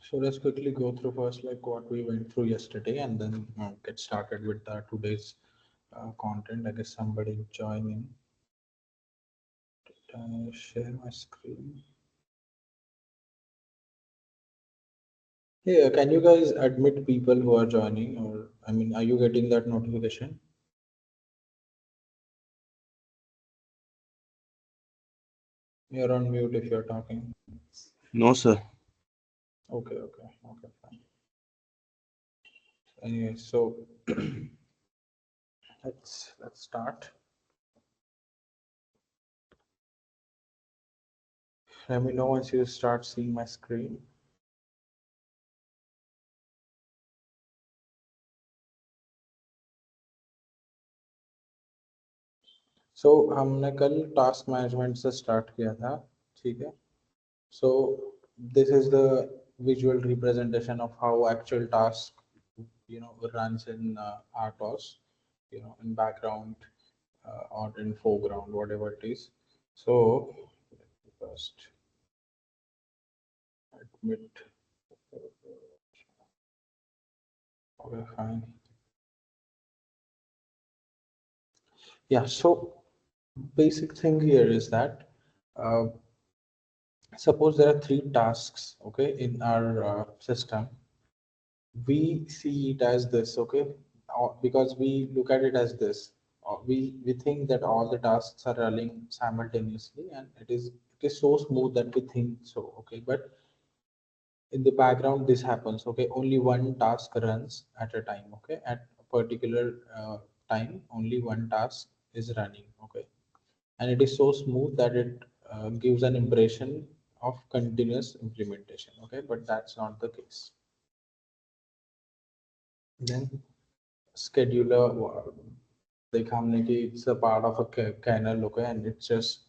So let's quickly go through first like what we went through yesterday, and then get started with today's content. I guess somebody join in. Share my screen. Hey, can you guys admit people who are joining, or I mean, are you getting that notification? You're on mute if you're talking. No, sir. Okay, fine. Anyway, so let's start. Let me know once you start seeing my screen. So हमने कल task management से start किया था, ठीक है? So this is the visual representation of how actual task, runs in RTOS, in background or in foreground, whatever it is. So first admit. Okay, fine. Yeah. So basic thing here is that uh, suppose there are three tasks, okay, in our system. We see it as this, okay, because we look at it as this. We think that all the tasks are running simultaneously, and it is so smooth that we think so, okay. But in the background, this happens, okay. Only one task runs at a time, okay. At a particular time, only one task is running, okay, and it is so smooth that it gives an impression of continuous implementation, okay. But that's not the case. Then scheduler, like हमने कि it's a part of a kernel, okay, and it just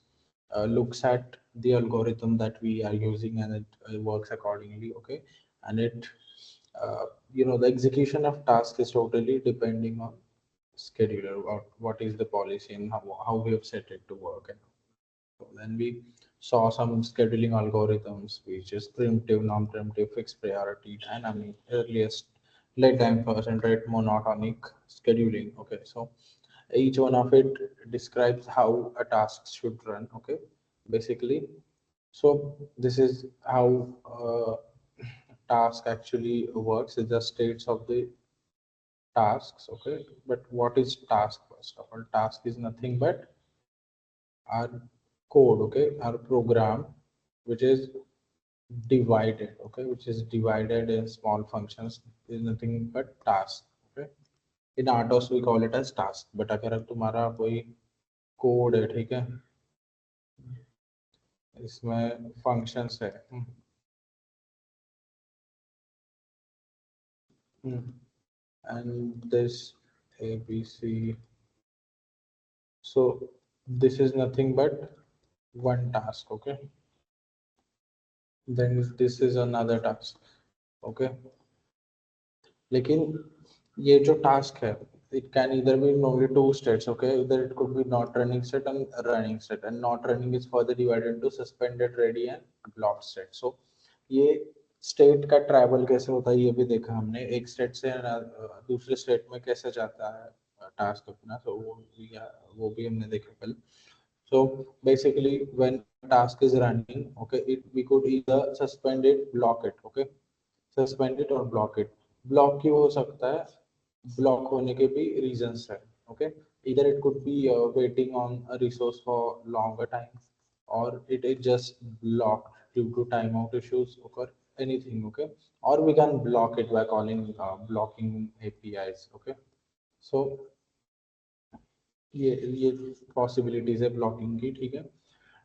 looks at the algorithm that we are using, and it works accordingly, okay. And the execution of task is totally depending on scheduler, or what is the policy and how we have set it to work. And so then we saw some scheduling algorithms, which is preemptive, non-preemptive, fixed priority, dynamic, earliest, late time first, and rate monotonic scheduling. Okay, so each one of it describes how a task should run. Okay, basically. So this is how task actually works. It's the states of the tasks. Okay, but what is task? First of all, task is nothing but our code, okay, our program, which is divided, okay, which is divided in small functions, is nothing but task, okay. In RTOS we call it as task, but अगर तुम्हारा कोई code है, ठीक है, इसमें functions है, and this ABC, so this is nothing but one task, okay. Then this is another task, okay. लेकिन ये जो टास्क है, it can either be in only two states, okay. Either it could be not running state and running state, and not running is further divided into suspended, ready and blocked state. So ये state का travel कैसे होता है ये भी देखा हमने, एक स्टेट से दूसरे स्टेट में कैसे जाता है टास्क अपना, तो वो भी हमने देखा कल. So basically when a task is running, okay, we could either suspend it, block it, okay. Suspend it और ब्लॉक इट. ब्लॉक क्यों हो सकता है? ब्लॉक होने के भी रीजंस है, ओके. इधर it could be waiting on a resource for longer time, और it is just blocked due to time out issues or anything, okay. Or we can block it by calling blocking APIs, okay. So ये possibilities है blocking की, ठीक है.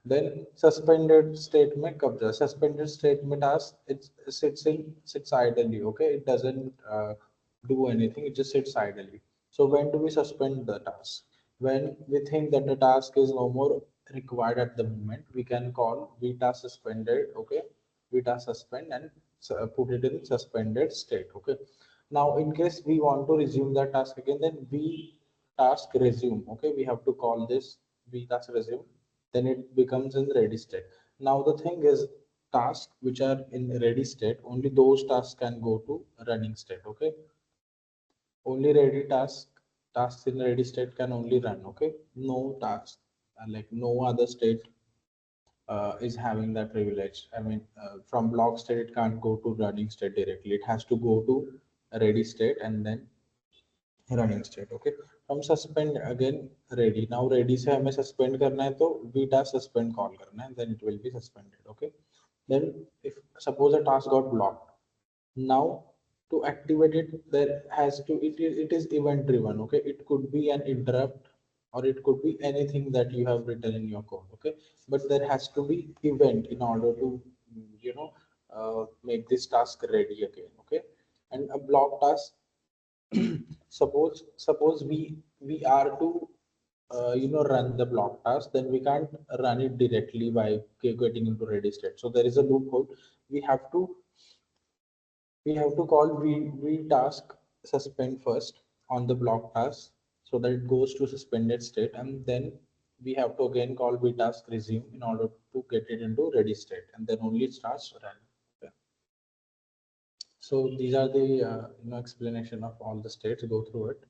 Then suspended state में कब जाए? Suspended state में task it sits ideally, okay. It doesn't do anything, it just sits idly. So when do we suspend the task? When we think that the task is no more required at the moment, we can call vita suspended, okay. Vita suspend and put it in suspended state, okay. Now in case we want to resume that task again, then we task resume, okay. We have to call this v task resume, then it becomes in ready state. Now the thing is, tasks which are in ready state, only those tasks can go to running state. Okay, only ready tasks in ready state can only run. Okay, no task like no other state is having that privilege. I mean, from block state it can't go to running state directly, it has to go to a ready state and then running state. Okay, हम suspend again ready. Now ready से हमें suspend करना है तो v task suspend call करना है, then it will be suspended. Okay, then if suppose a task got blocked, now to activate it there has to it is event driven. Okay, it could be an interrupt or it could be anything that you have written in your code. Okay, but there has to be event in order to you know make this task ready again. Okay, and a block task, suppose we are to run the block task, then we can't run it directly by getting into ready state. So there is a loophole. we have to we have to call v task suspend first on the block task so that it goes to suspended state, and then we have to again call v task resume in order to get it into ready state, and then only it starts running. Okay. So these are the explanation of all the states. Go through it.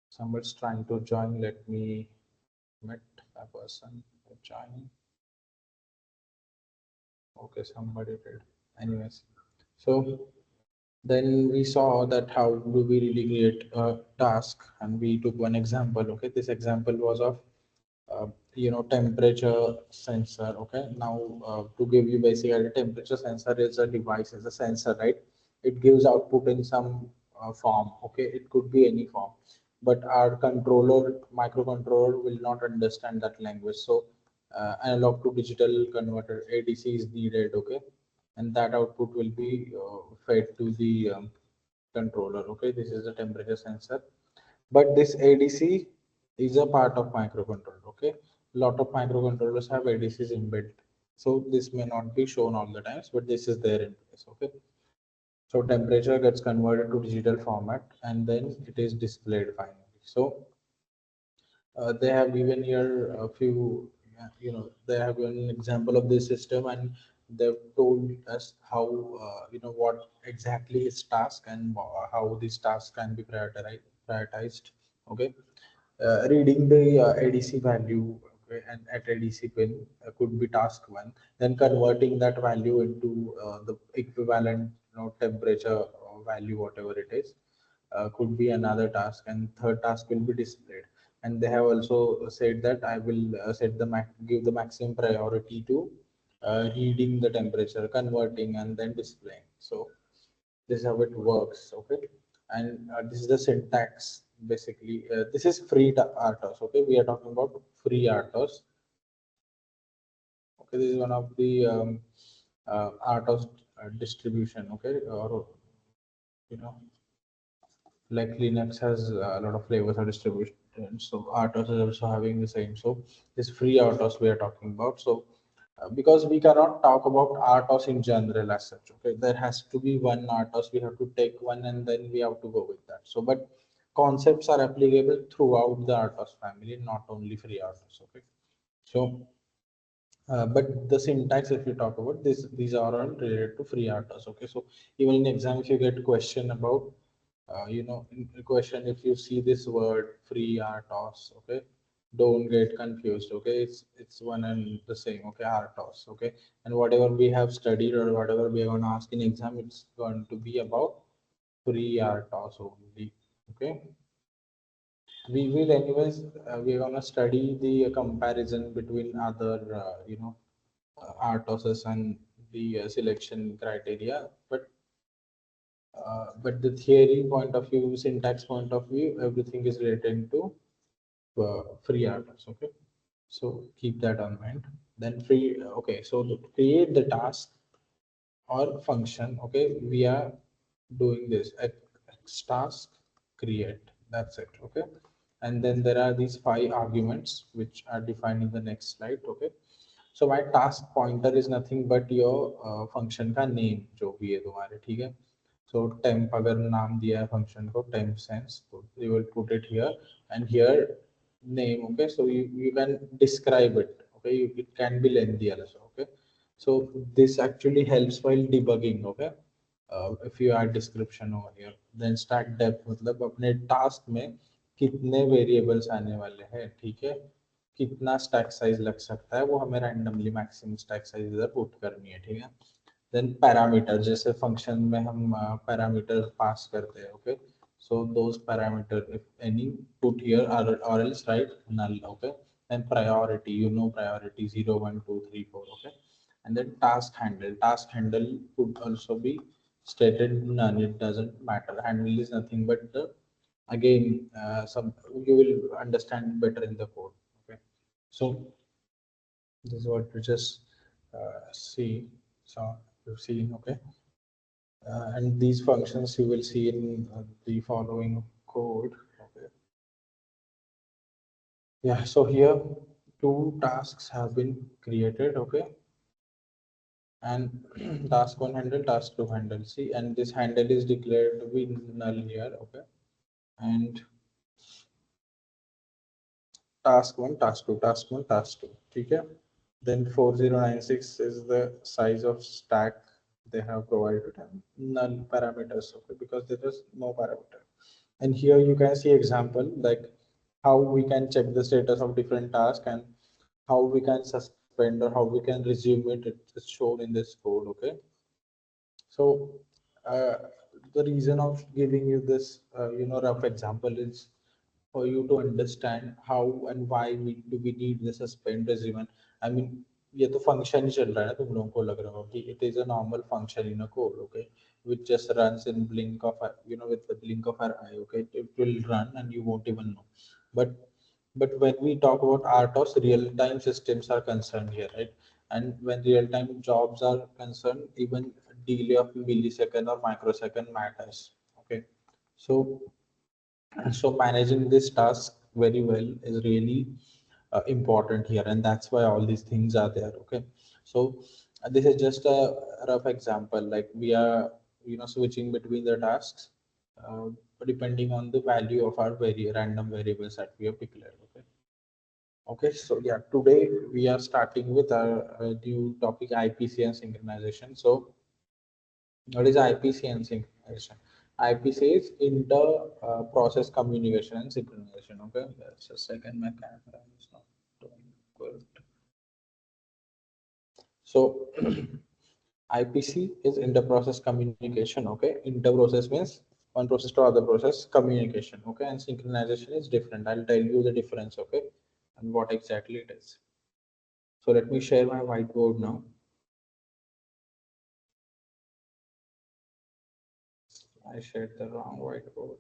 Somebody's trying to join. Let me meet a person to join. Okay, somebody did. Anyways, so then we saw that how do we really create a task, and we took one example. Okay, this example was of temperature sensor. Okay, now to give you basically, temperature sensor is a device, is a sensor, right? It gives output in some form. Okay, it could be any form, but our controller microcontroller will not understand that language. So analog to digital converter, ADC, is needed. Okay, and that output will be fed to the controller. Okay, this is the temperature sensor, but this ADC is a part of microcontroller. Okay, a lot of microcontrollers have ADCs inbuilt, so this may not be shown all the times, but this is there in place. Okay, so temperature gets converted to digital format and then it is displayed finally. So they have given here a few, they have given an example of this system, and they've told us how, what exactly is task and how this task can be prioritized. Okay, reading the ADC value, okay, and at ADC pin could be task one. Then converting that value into the equivalent, temperature value, whatever it is, could be another task, and third task will be displayed. And they have also said that I will set the give the maximum priority to reading the temperature, converting, and then displaying. So this is how it works. Okay, and this is the syntax basically. This is free RTOS. Okay, we are talking about free RTOS. Okay, this is one of the RTOS distribution. Okay, or you know like Linux has a lot of flavors of distribution, so RTOS is also having the same. So this free RTOS we are talking about. So because we cannot talk about RTOS in general as such. Okay, there has to be one RTOS. We have to take one and then we have to go with that. So, but concepts are applicable throughout the RTOS family, not only free RTOS. Okay, so but the syntax, if you talk about this, these are all related to free RTOS. Okay, so even in exam, if you get question about, in a question, if you see this word free RTOS, okay, don't get confused. Okay, it's one and the same. Okay, RTOS. Okay, and whatever we have studied or whatever we are going to ask in exam, it's going to be about free RTOS only. Okay, we will anyways. We're gonna study the comparison between other, RTOSes and the selection criteria, but the theory point of view, syntax point of view, everything is related to free RTOS. Okay, so keep that on mind. Then free. Okay, so to create the task or function. Okay, we are doing this X task create. That's it. Okay, and then there are these 5 arguments which are defined in the next slide. Okay, so my task pointer is nothing but your function का name जो भी है तुम्हारे, ठीक है. So temp अगर नाम दिया है function को temp sense, so you will put it here, and here name. Okay, so you can describe it. Okay, it can be lengthy also. Okay, So this actually helps while debugging. Okay, if you add description over here, then stack depth मतलब अपने task में कितने variables आने वाले हैं, ठीक है, कितना stack size लग सकता है, वो हमें randomly maximum stack size इधर put करनी है, ठीक है. Then parameter, जैसे function में हम parameter pass करते हैं, okay, so those parameter if any put here, or else write null. Okay, and priority, you know, priority 0 1 2 3 4. Okay, and then task handle could also be stated none, it doesn't matter, handle is nothing but the, again, some you will understand better in the code. Okay, so this is what we just see. So you've seen. Okay, and these functions you will see in the following code. Okay, yeah, so here two tasks have been created. Okay, and task one handle, task two handle, see, and this handle is declared to be null here. Okay, and task one, task two, task one, task two, okay. Then 4096 is the size of stack they have provided, and null parameters. Okay, because there is no parameter. And here you can see example like how we can check the status of different tasks, and how we can suspend or how we can resume it. It's shown in this code. Okay, so uh, the reason of giving you this, rough example is for you to understand how and why we need the suspend regimen. I mean, ये तो function ही चल रहा है ना, तुम लोगों को लग रहा हो कि it is a normal function in a code, okay, which just runs in blink of with the blink of our eye, okay, it will run and you won't even know. But when we talk about RTOS, real-time systems are concerned here, right? And when real-time jobs are concerned, even delay of millisecond or microsecond matters. Okay, so managing this task very well is really important here, and that's why all these things are there. Okay, so this is just a rough example. Like we are switching between the tasks uh, depending on the value of our very random variables that we have declared. Okay. Okay, so yeah, today we are starting with our new topic, IPC and synchronization. So, what is IPC and synchronization? IPC is inter process communication and synchronization. Okay, just a second, my camera is not doing good. So, IPC is inter-process communication. Okay, inter-process means one process to other process communication. Okay, and synchronization is different. I'll tell you the difference. Okay, and what exactly it is. So let me share my whiteboard now. I shared the wrong whiteboard.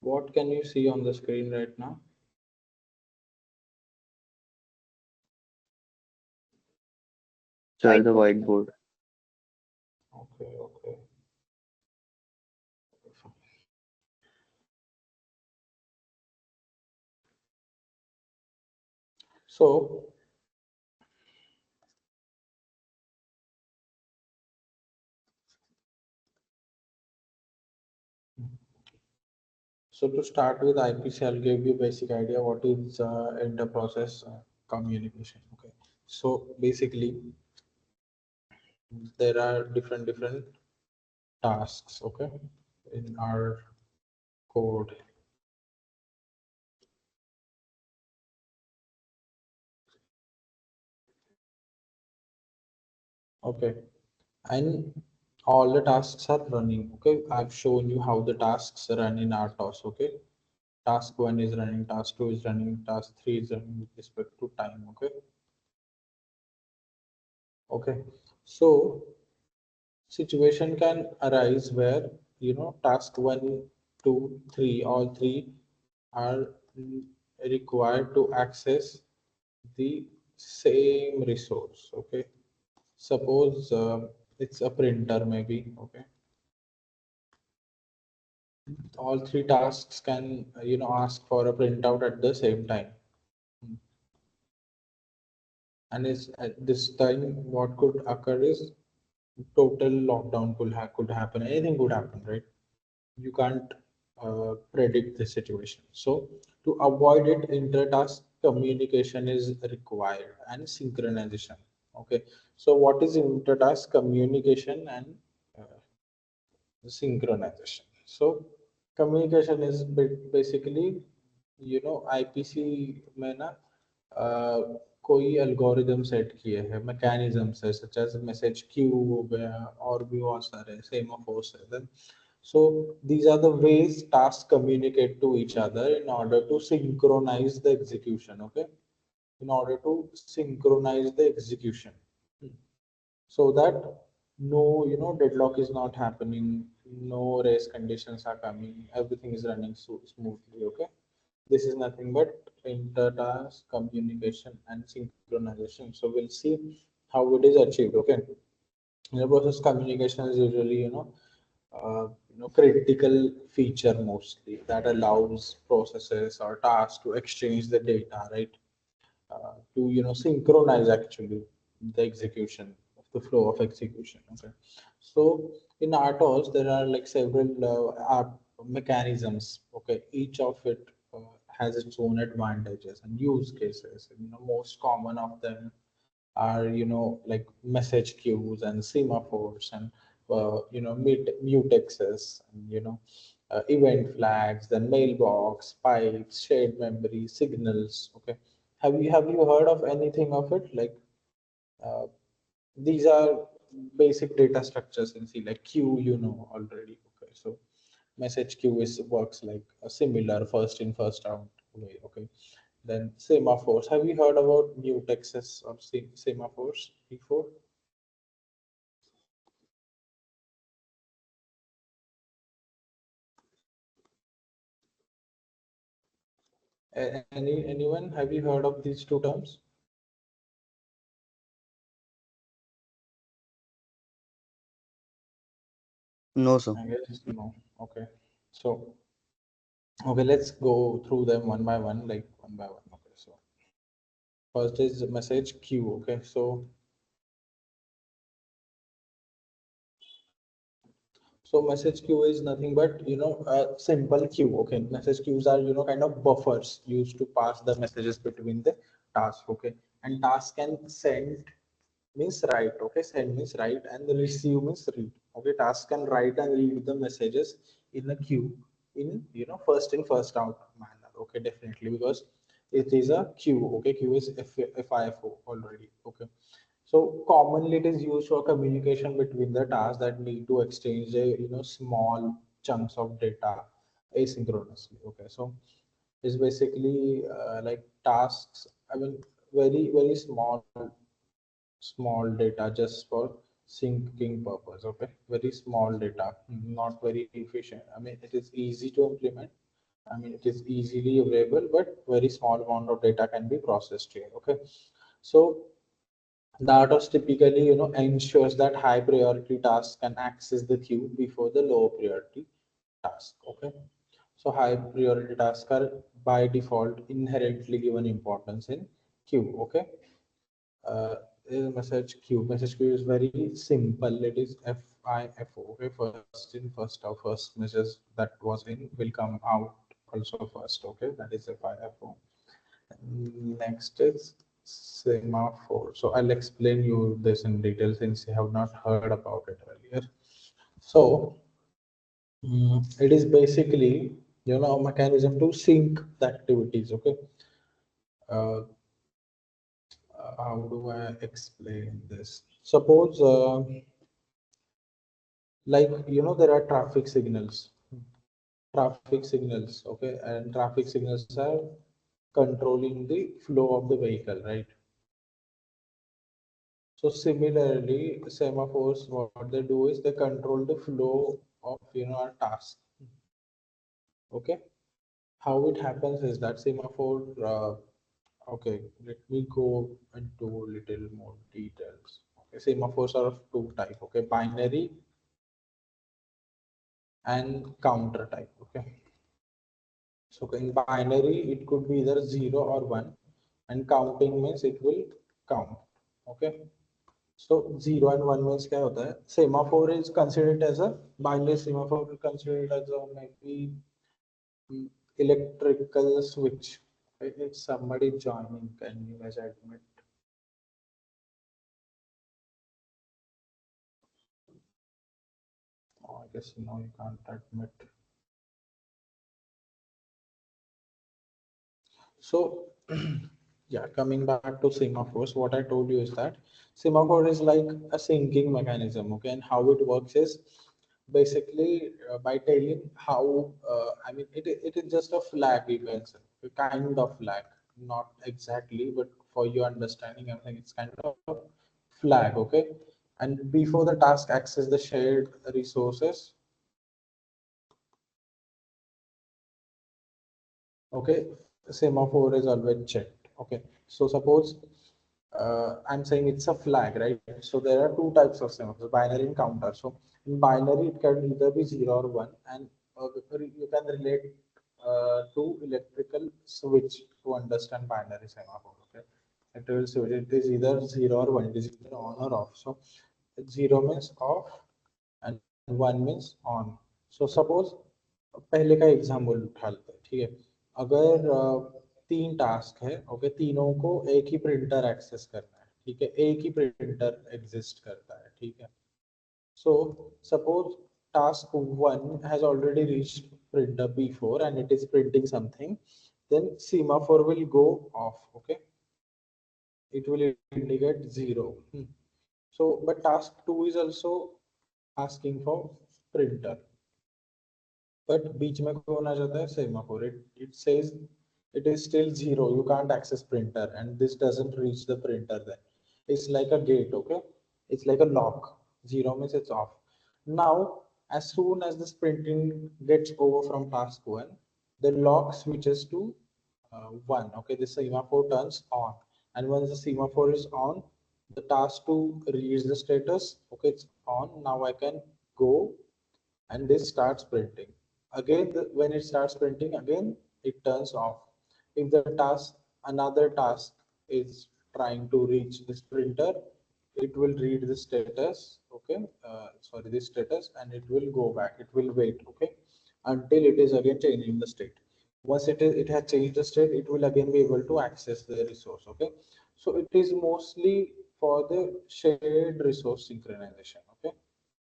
What can you see on the screen right now? Sir, the whiteboard. Okay, okay. So, to start with IPC, I'll give you a basic idea what is inter-process communication. Okay. So basically, there are different tasks. Okay, in our code. Okay, and all the tasks are running. Okay, I've shown you how the tasks run in RTOS. Okay, task one is running, task two is running, task three is running with respect to time. Okay, okay. So situation can arise where task one, two, three, all three are required to access the same resource. Okay, suppose it's a printer maybe. Okay, all three tasks can ask for a printout at the same time. And is at this time what could occur is total lockdown could happen, anything could happen, right? You can't predict the situation. So to avoid it, inter-task communication is required and synchronization. Okay. So what is inter-task communication and uh, synchronization? So communication is basically, IPC में ना कोई algorithm set किए हैं, mechanisms है such as message queue हो गया, और भी बहुत सारे सेमाफोर्स है. Then so these are the ways tasks communicate to each other in order to synchronize the execution. Okay, in order to synchronize the execution. Hmm. So that no, deadlock is not happening, no race conditions are coming, everything is running so smoothly. Okay, this is nothing but inter-task communication and synchronization. So we'll see how it is achieved. Okay, in the process, communication is usually, critical feature mostly that allows processes or tasks to exchange the data, right? To synchronize actually the execution of the flow of execution. Okay, so in RTOS there are like several mechanisms. Okay, each of it has its own advantages and use cases. Most common of them are like message queues and semaphores and mutexes and event flags, then mailbox pipes, shared memory, signals. Okay, have you heard of anything of it? Like uh, these are basic data structures in C, like queue, already. Okay, so message queue is works like a similar first in first out way. Okay, then semaphores. Have you heard about mutexes or semaphores before? Anyone? Have you heard of these two terms? No, sir. I guess no. Okay. So okay, let's go through them one by one, like one by one. Okay. So first is message queue. Okay. So message queue is nothing but a simple queue. Okay, message queues are kind of buffers used to pass the messages between the tasks. Okay, and task can send means write. Okay, send means write, and the receive means read. Okay, task can write and read the messages in a queue in first in first out manner. Okay, definitely, because it is a queue. Okay, queue is FIFO already. Okay, so commonly it is used for communication between the tasks that need to exchange a small chunks of data asynchronously. Okay, so it's basically like tasks. I mean, very small data just for syncing purpose. Okay, very small data, not very efficient. I mean, it is easy to implement. I mean, it is easily available, but very small amount of data can be processed here. Okay, so the ARTOS typically, ensures that high priority tasks can access the queue before the low priority task. Okay. So high priority tasks are by default inherently given importance in queue. Okay. Is message queue. Message queue is very simple. It is FIFO. Okay. First in, first out. First message that was in will come out also first. Okay. That is FIFO. Next is semaphore. So I'll explain you this in detail since you have not heard about it earlier. So it is basically a mechanism to sync the activities. Okay, uh, how do I explain this? Suppose like there are traffic signals. Traffic signals. Okay, and traffic signals are controlling the flow of the vehicle, right? So similarly, semaphores, what they do is they control the flow of our task. Okay, how it happens is that semaphore. Okay, let me go into little more details. Okay, semaphores are of two type. Okay, binary and counter type. Okay, so in binary it could be either 0 or 1, and counting means it will count. Okay. So 0 and 1 means क्या होता है? Semaphore is considered as a binary semaphore, considered as a maybe electrical switch. It's somebody joining. Can you guys admit? Oh, I guess no, you can't admit. So, yeah, coming back to semaphores, what I told you is that semaphore is like a syncing mechanism, okay? And how it works is basically by telling how, it is just a flag, you can say, a kind of flag, not exactly, but for your understanding, I think it's kind of flag, okay? And before the task access the shared resources, okay, semaphore is always checked, okay. So suppose I'm saying it's a flag, right? So there are two types of semaphores, binary and counter. So in binary it can either be 0 or 1, and you can relate to electrical switch to understand binary semaphore, okay. Electrical switch, it is either 0 or 1, it is either on or off. So 0 means off and 1 means on. So suppose पहले का example उठा लेते हैं, ठीक है। अगर तीन task है, ओके, तीनों को एक ही प्रिंटर एक्सेस करना है, ठीक है, एक ही प्रिंटर एग्जिस्ट करता है, ठीक है। So suppose task 1 has already reached printer B4 and it is printing something, then semaphore will go off, okay, it will indicate 0. So but task 2 is also asking for printer, but बीच में कौन आ जाता है, semaphore, it says it is still 0, you can't access printer, and this doesn't reach the printer. Then it's like a gate, okay, it's like a lock. 0 means it's off. Now as soon as this printing gets over from task 1, the lock switches to 1, okay, the semaphore turns on, and once the semaphore is on, the task 2 reads the status, okay, it's on, now I can go, and this starts printing again. When it starts printing again, it turns off. If the task, another task is trying to reach this printer, it will read the status, okay, sorry, this status, and it will go back, it will wait, okay, until it is again changing the state. Once it has changed the state, it will again be able to access the resource, okay. So it is mostly for the shared resource synchronization, okay,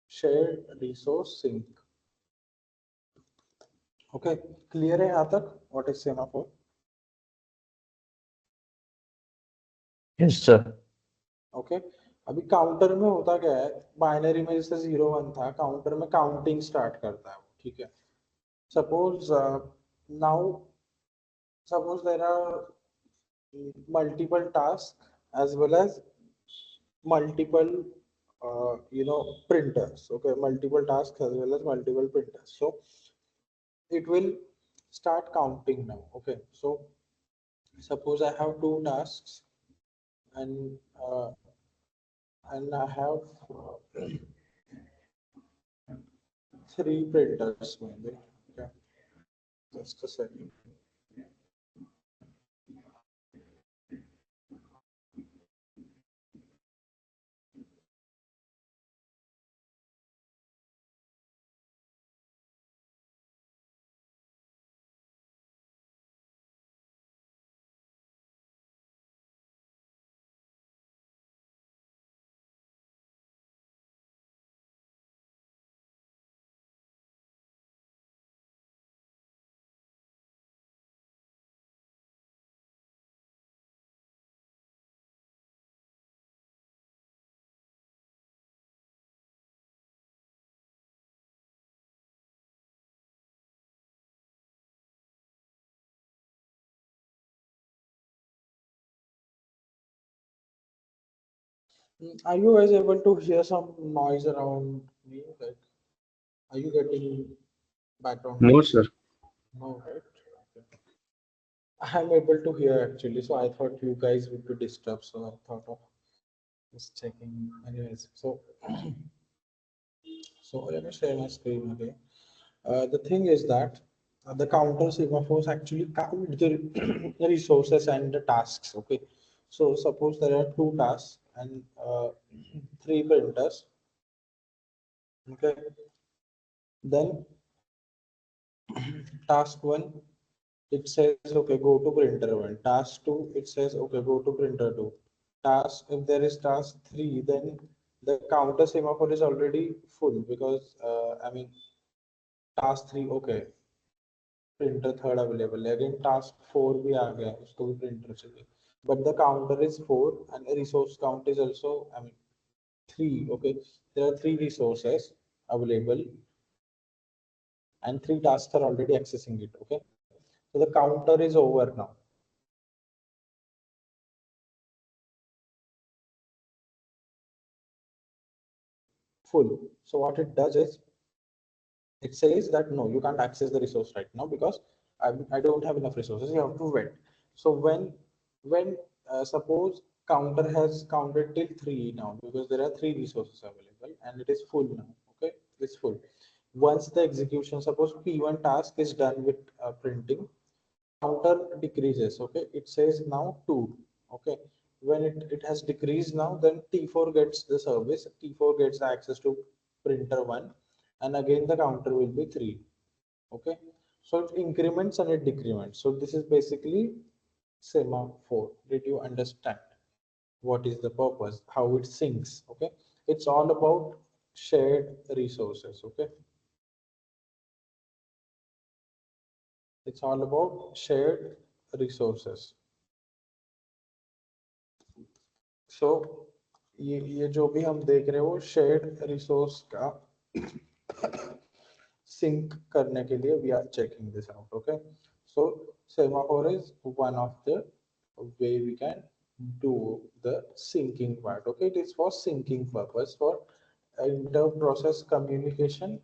shared resource sync. Okay, clear है यहाँ तक what is semaphore? Yes, sir. Okay, अभी counter में होता क्या है, binary में जैसे 0 1 था, काउंटर में काउंटिंग स्टार्ट करता है वो, ठीक है। Suppose now suppose there are multiple task as well as multiple printers, okay, multiple tasks as well as multiple printers. So it will start counting now, okay. So suppose I have two tasks, and I have three printers maybe. Okay, just a second. Are you guys able to hear some noise around me? Like, are you getting background No, noise? sir. No, right? Okay. I'm able to hear actually, so I thought you guys would be disturbed, so I thought of just checking. Anyways, so let me share my screen again. The thing is that the counter semaphores actually count the resources and the tasks. Okay, so suppose there are two tasks and three printers. Okay, then Task one, it says, okay, go to printer one. Task two, it says, okay, go to printer two. Task, if there is task three, then the counter semaphore is already full because, I mean, task three, okay, printer third available. Again, task four भी आ गया, उसको भी printer चाहिए. But the counter is four and the resource count is also, I mean, three. Okay, there are three resources available and three tasks are already accessing it. Okay, so the counter is over now. Full. So what it does is it says that no, you can't access the resource right now because I don't have enough resources. You have to wait. So when suppose counter has counted till three now because there are three resources available and it is full now. Okay, it's full. Once the execution, suppose P1 task is done with printing, counter decreases. Okay, it says now two. Okay, when it has decreased now, then T4 gets the service, T4 gets the access to printer one, and again the counter will be three. Okay, so it increments and it decrements. So this is basically semaphore. Did you understand what is the purpose, how it syncs? Okay, it's all about shared resources. Okay, it's all about shared resources. सो ये जो भी हम देख रहे हो shared resource का sink करने के लिए we are checking this out. Okay, so semaphore is one of the way we can do the syncing part. Okay, it is for syncing purpose. For inter process communication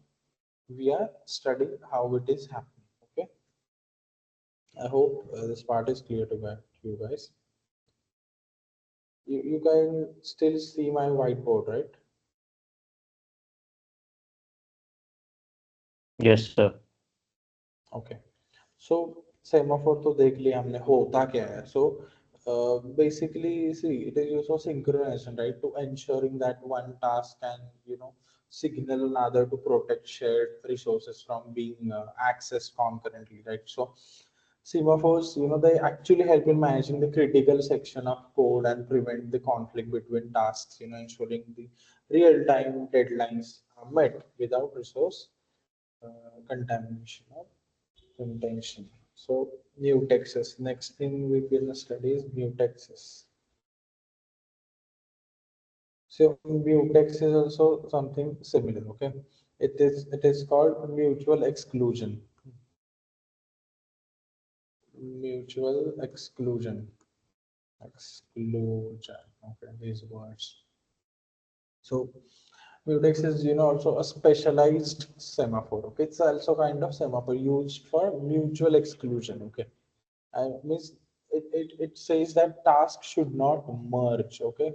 we are studying how it is happening. Okay, I hope this part is clear to you guys. You can still see my whiteboard, right? Yes, sir. Okay, so semaphore तो देख लिया हमने होता क्या है. So basically see it is used for synchronization, right, to ensuring that one task can, you know, signal another to protect shared resources from being accessed concurrently, right? So semaphores, you know, they actually help in managing the critical section of code and prevent the conflict between tasks, you know, ensuring the real time deadlines are met without resource contamination or intention. So mutexes. Next thing we're gonna study is mutexes. So mutex is also something similar. Okay, it is called mutual exclusion. Mutual exclusion. Exclusion. Okay, these words. So mutex is, you know, also a specialized semaphore. Okay, it's also kind of semaphore used for mutual exclusion. Okay, means it says that tasks should not merge. Okay,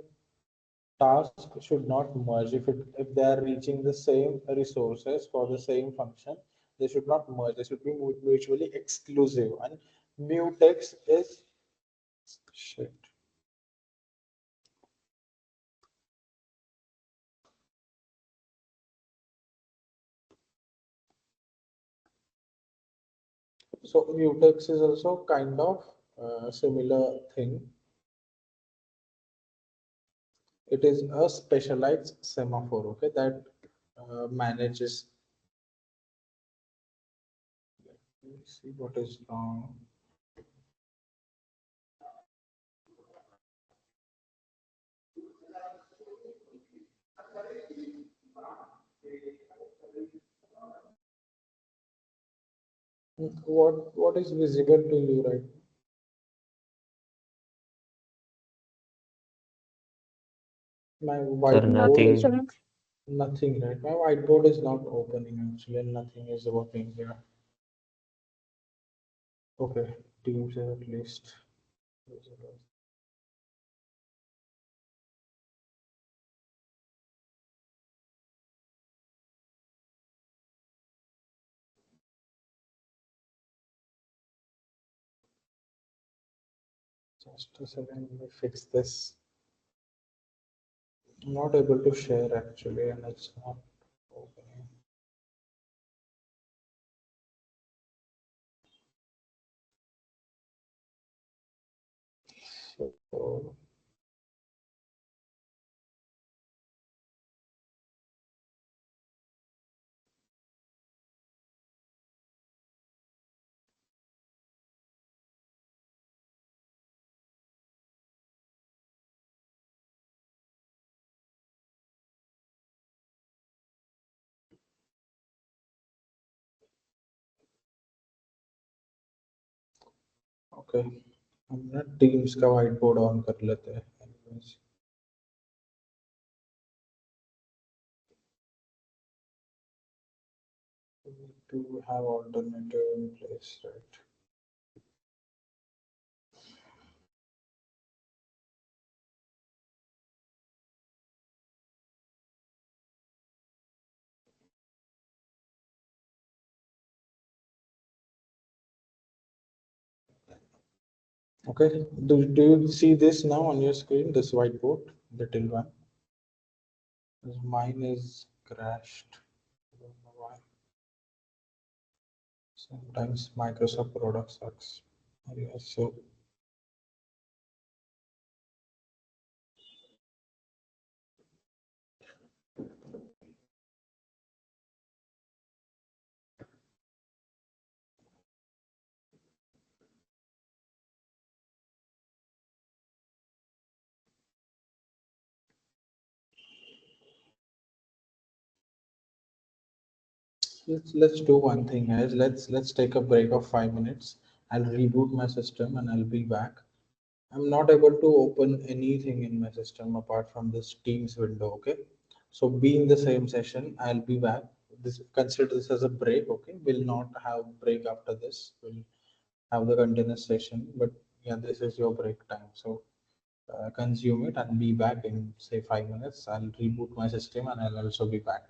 tasks should not merge if they are reaching the same resources for the same function. They should not merge. They should be mutually exclusive. And mutex is shit. So mutex is also kind of similar thing. It is a specialized semaphore. Okay, that manages. Let me see what is wrong. What is visible to you right? My Sir, whiteboard is nothing. nothing, right? My whiteboard is not opening actually, and nothing is working here. Okay, Teams is at least. Just a second, let me fix this. I'm not able to share actually, and it's not opening. So, okay, हम ना teams का white board on कर लेते हैं anyways. We need to have alternative in place, right? Okay, do you see this now on your screen, this whiteboard, little one? 'Cause mine is crashed. I don't know why. Sometimes Microsoft product sucks. Anyway, so let's do one thing, guys. Let's take a break of 5 minutes. I'll reboot my system and I'll be back. I'm not able to open anything in my system apart from this Teams window. Okay, so be in the same session. I'll be back. This consider this as a break. Okay, we'll not have break after this. We'll have the continuous session. But yeah, this is your break time. So consume it and be back in say 5 minutes. I'll reboot my system and I'll also be back.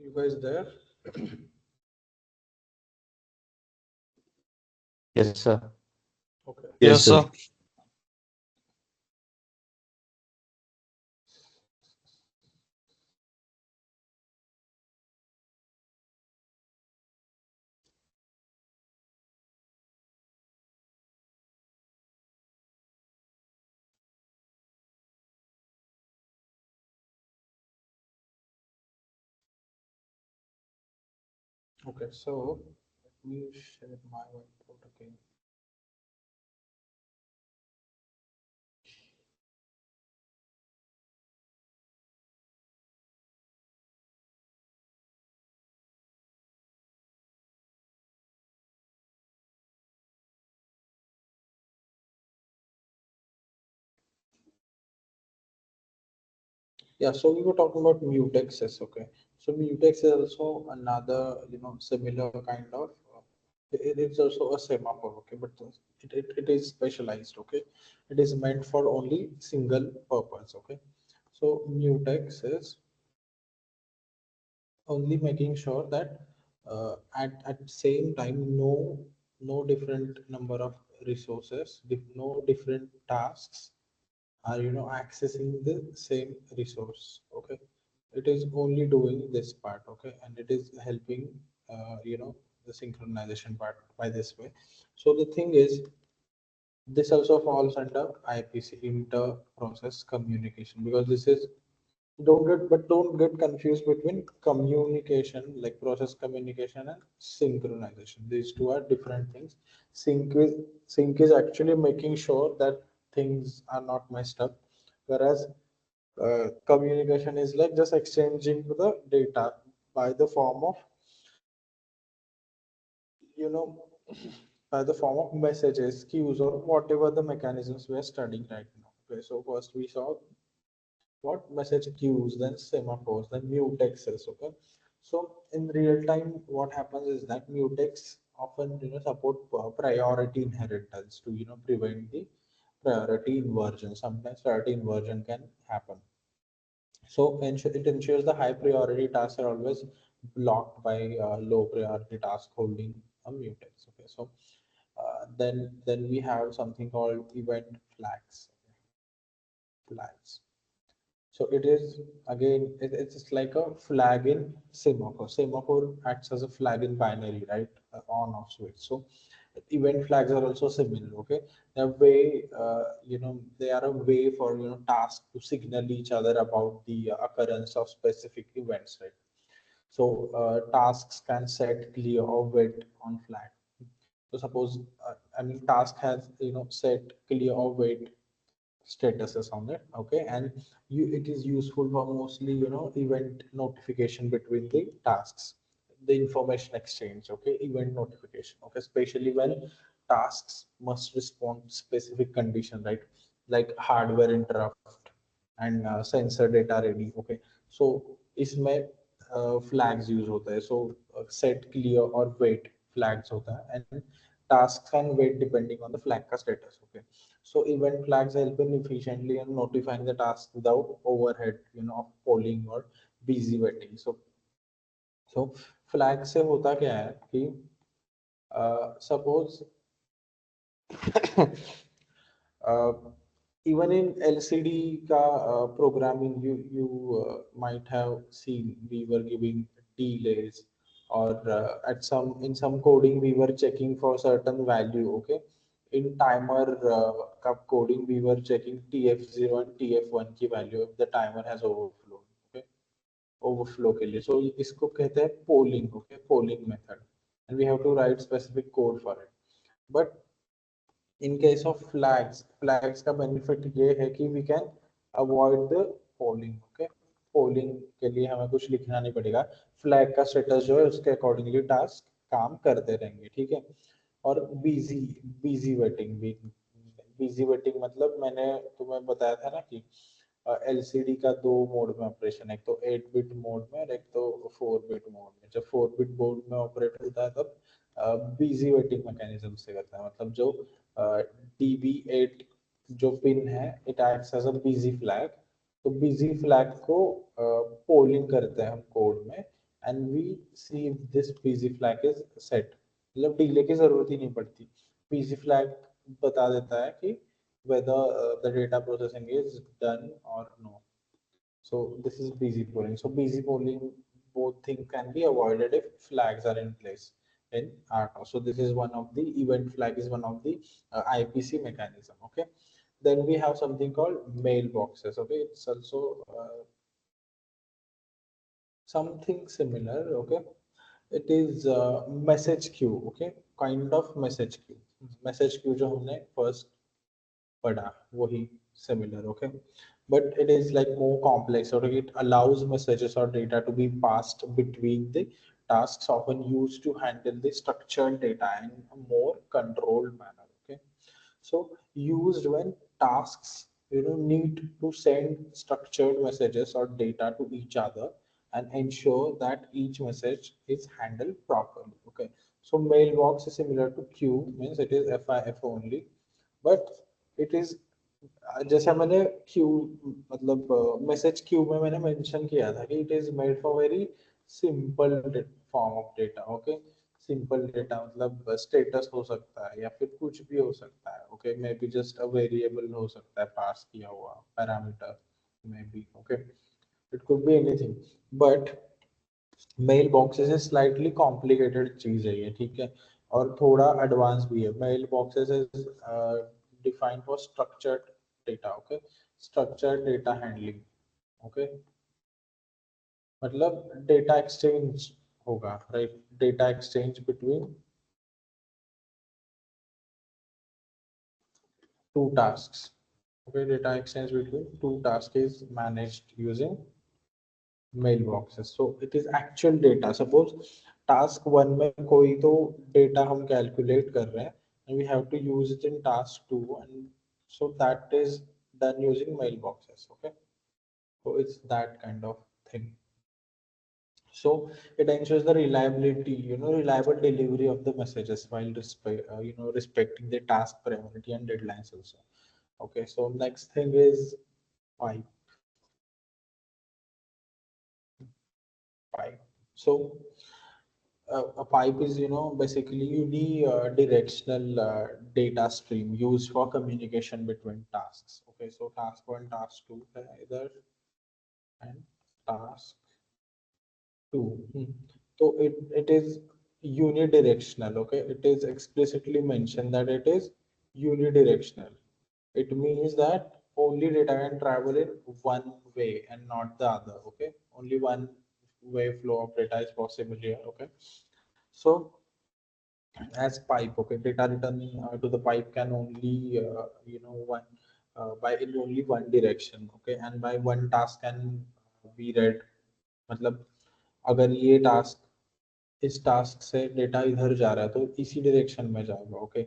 You guys there? Yes, sir. Okay. Yes, sir. Okay. So let me share my whiteboard again. Yeah, so we were talking about mutexes, okay. So mutex is also another, similar kind of, it is also a semaphore, okay, but it is specialized, okay. It is meant for only single purpose, okay. So mutex is only making sure that at same time no different number of resources, no different tasks are accessing the same resource, okay. It is only doing this part, okay, and it is helping the synchronization part by this way. So the thing is, this also falls under IPC, inter process communication, because this is, don't get confused between communication, like process communication, and synchronization. These two are different things. Sync is actually making sure that things are not messed up, whereas communication is like just exchanging the data by the form of, you know by the form of messages, queues, or whatever the mechanisms we are studying right now. Okay, so first we saw what message queues, then semaphores, then mutexes. Okay, so in real time, what happens is that mutex often support priority inheritance to prevent the priority inversion. Sometimes priority inversion can happen. So it ensures the high priority tasks are always blocked by low priority task holding a mutex. Okay, so then we have something called event flags. Flags. So it is again, it's like a flag in semaphore. Semaphore acts as a flag in binary, right? On off switch. So event flags are also similar. Okay, they're way, they are a way for tasks to signal each other about the occurrence of specific events, right? So tasks can set clear or wait on flag. So suppose, task has set clear or wait statuses on it, okay, and it is useful for mostly event notification between the tasks, the information exchange, okay, event notification, okay, especially when tasks must respond to specific condition, right, like hardware interrupt and sensor data ready, okay. So इसमें flags use होता है, so set clear or wait flags होता है, and tasks can wait depending on the flag का status, okay. So event flags help in efficiently and notifying the task without overhead, of polling or busy waiting. So flag से होता क्या है कि suppose uh, even in LCD ka, programming, you might have seen we were giving delays, or at some in some coding we were checking for certain value. Okay, in timer coding we were checking TF0 and TF1 की value if the timer has overflow. Okay, overflow के लिए. So इसको कहते हैं polling. Okay, polling method, and we have to write specific code for it. But in case of flags का benefit ये है कि we can avoid the polling. Okay, polling के लिए हमें कुछ लिखना नहीं पड़ेगा. फ्लैग का स्टेटस जो है उसके अकॉर्डिंगली टास्क काम करते रहेंगे, ठीक है. और बिजी वेटिंग भी. बिजी वेटिंग मतलब मैंने तुम्हें बताया था ना कि एलसीडी का दो मोड में ऑपरेशन है, एक तो 8 बिट मोड में और एक तो 4 बिट मोड में. जब 4 बिट मोड में ऑपरेट होता है तब बिजी वेटिंग मैकेनिज्म से करता है, मतलब जो DB8 जो पिन है, it acts as a busy flag. तो बिजी फ्लैग को पोलिंग करते हैं हम कोड में, and we see if this pg flag is set. मतलब डिले की जरूरत ही नहीं पड़ती, pg flag बता देता है कि whether the data processing is done or no. So this is busy polling. So busy polling, both things can be avoided if flags are in place in RTOS. So this is one of the event flag is one of the IPC mechanism. Okay. Then we have something called mailboxes. Okay, it's also something similar. Okay, it is message queue. Okay, kind of message queue. Message queue जो हमने first पढ़ा वही similar. Okay, but it is like more complex, or it allows messages or data to be passed between the tasks, often used to handle the structured data in a more controlled manner. Okay, so used when tasks need to send structured messages or data to each other and ensure that each message is handled properly. Okay, so mailbox is similar to queue, means it is FIF only, but it is जैसा मैंने Q मतलब message queue में मैंने mention किया था कि it is made for very simple form of data. Okay, simple data मतलब status हो सकता है या फिर कुछ भी हो सकता है. Okay, maybe just a variable हो सकता है पास किया हुआ parameter, maybe. Okay, it could be anything, but mailboxes is slightly complicated चीज है ये, ठीक है, और थोड़ा एडवांस भी है. Mailboxes is defined for structured data. Okay, structured data handling. Okay, मतलब डेटा एक्सचेंज होगा, right, data exchange between two tasks. Okay, data exchange between two tasks is managed using mailboxes. So it is actual data. Suppose task one में कोई तो data हम calculate कर रहे हैं, and we have to use it in task two, and so that is done using mailboxes. Okay, so it's that kind of thing. So it ensures the reliability, reliable delivery of the messages while respecting the task priority and deadlines also. Okay, so next thing is pipe. Pipe. So a pipe is, basically unidirectional data stream used for communication between tasks. Okay, so task one, task two, either, and task two. So it is unidirectional. Okay, it is explicitly mentioned that it is unidirectional. It means that only data can travel in one way and not the other. Okay, only one way flow of data is possible here. Okay, so as pipe, okay, data return to the pipe can only one by in only one direction. Okay, and by one task can be read. मतलब अगर ये task इस task से data इधर जा रहा है तो इसी डायरेक्शन में जाएगा. ओके,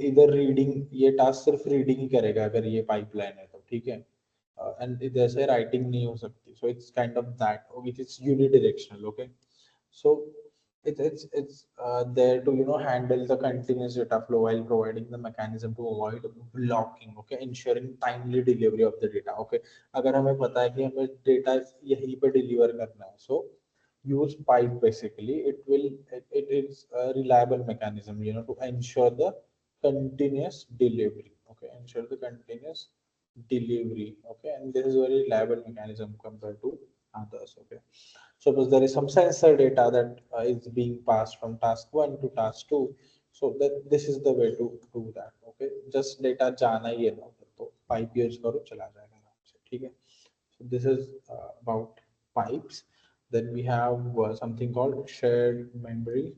इधर रीडिंग, ये टास्क सिर्फ रीडिंग ही करेगा अगर ये पाइपलाइन है तो, ठीक है, एंड इधर से राइटिंग नहीं हो सकती. So it's kind of that, which is unidirectional. Okay, so it's there to handle the continuous data flow while providing the mechanism to avoid blocking. Okay, ensuring timely delivery of the data. Okay, अगर हमें पता है कि हमें data यहीं पे deliver करना है, so use pipe. Basically it is a reliable mechanism to ensure the continuous delivery. Okay, ensure the continuous delivery. Okay, and this is a very reliable mechanism compared to others. Okay, suppose there is some sensor data that is being passed from task one to task two, so that this is the way to do that. Okay, just data जाना ही है ना उधर, तो pipe use करो चला जाएगा आराम से, ठीक है. So this is about pipes. Then we have something called shared memory.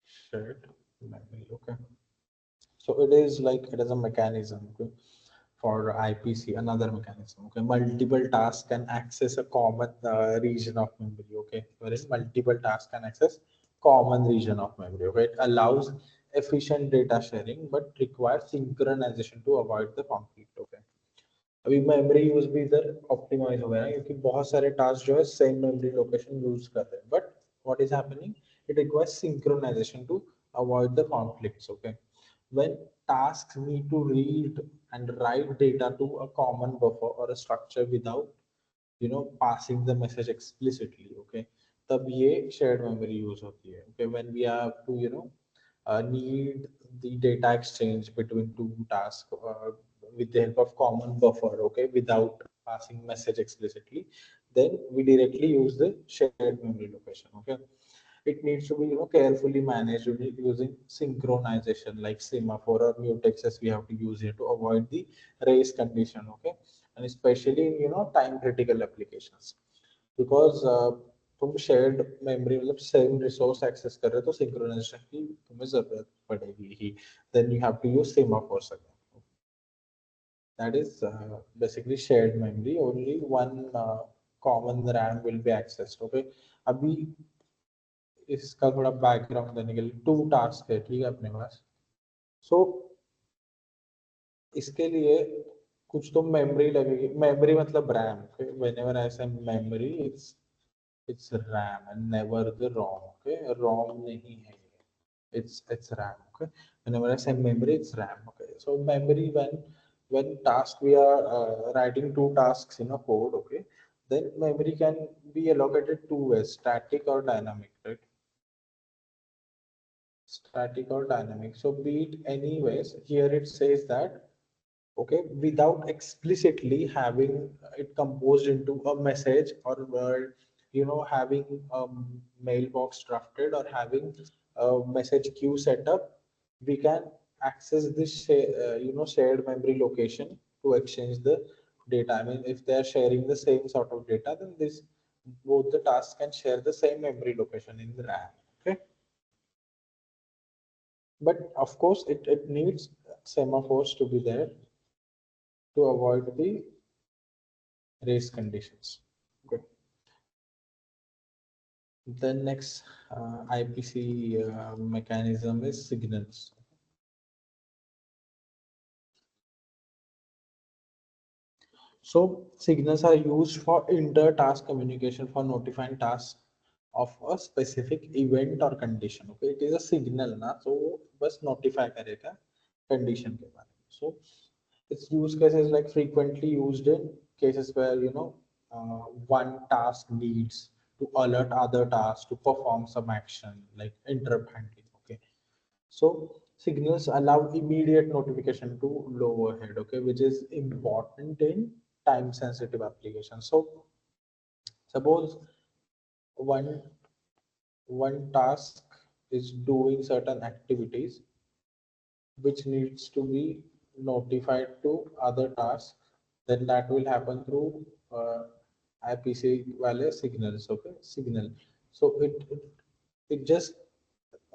Shared memory. Okay. So it is like it is a mechanism. Okay, for IPC, another mechanism. Okay, multiple tasks can access a common region of memory. Okay, whereas multiple tasks can access common region of memory. Okay, it allows efficient data sharing but requires synchronization to avoid the conflict. Okay, अभी memory use भी इधर optimise हो गया है क्योंकि बहुत सारे task जो है सेम मेमोरी लोकेशन यूज कर रहे हैं, but what is happening, it requires synchronization to avoid the conflicts. Okay, when tasks need to read and write data to a common buffer or a structure without passing the message explicitly. Okay, तब ये shared memory use होती है. Okay, when we have to need the data exchange between two tasks with the help of common buffer, okay, without passing message explicitly, then we directly use the shared memory location. Okay, it needs to be carefully managed using synchronization like semaphore or mutexes we have to use here to avoid the race condition. Okay, and especially in time critical applications, because तुम shared memory मतलब same resource access कर रहे हो तो synchronization की तुम्हें जरूरत पड़ेगी ही. Then you have to use semaphores again. That is basically shared memory. Only one common RAM will be accessed. Okay, अभी इसका थोड़ा बैकग्राउंड देने के लिए टू टास्क है, ठीक है अपने पास. सो इसके लिए कुछ तो मेमोरी लगेगी. मेमोरी मतलब रैम. व्हेनेवर आई से memory, it's RAM and never the ROM. Okay, ROM नहीं है ये. It's RAM. Okay, whenever I say memory, it's RAM. Okay, so memory, when task we are writing two tasks in a code. Okay, then memory can be allocated two ways: static or dynamic, right? Static or dynamic. So be it anyways, here it says that okay, without explicitly having it composed into a message or having a mailbox drafted or having a message queue set up, we can access this shared memory location to exchange the data. I mean, if they are sharing the same sort of data, then this both the tasks can share the same memory location in the RAM. Okay, but of course it needs semaphores to be there to avoid the race conditions. Okay. The next IPC mechanism is signals. So signals are used for inter-task communication for notifying tasks of a specific event or condition. Okay, it is a signal ना, so बस notify करेगा condition के बारे में. So its use cases like frequently used in cases where one task needs to alert other tasks to perform some action like interrupt handling. Okay, so signals allow immediate notification to lower head, okay, which is important in time sensitive applications. So suppose one one task is doing certain activities which needs to be notified to other tasks, then that will happen through IPC wale signals. Okay, signal. So it just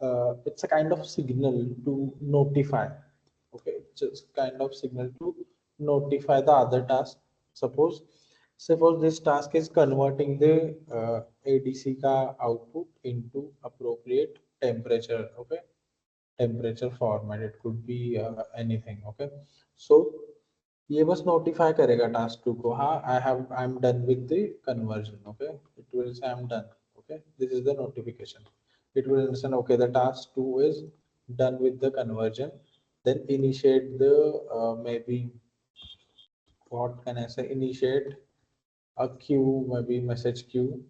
it's a kind of signal to notify. Okay, it's just kind of signal to notify the other task. Suppose this task is converting the ADC ka output into appropriate temperature. Okay, temperature format, it could be anything. Okay, so ये बस notify करेगा task 2 को, हाँ I'm done with the conversion. Okay, it will say I'm done. Okay, this is the notification. It will understand, okay, the task 2 is done with the conversion. Then initiate the maybe, what can I say, initiate a queue, maybe message queue.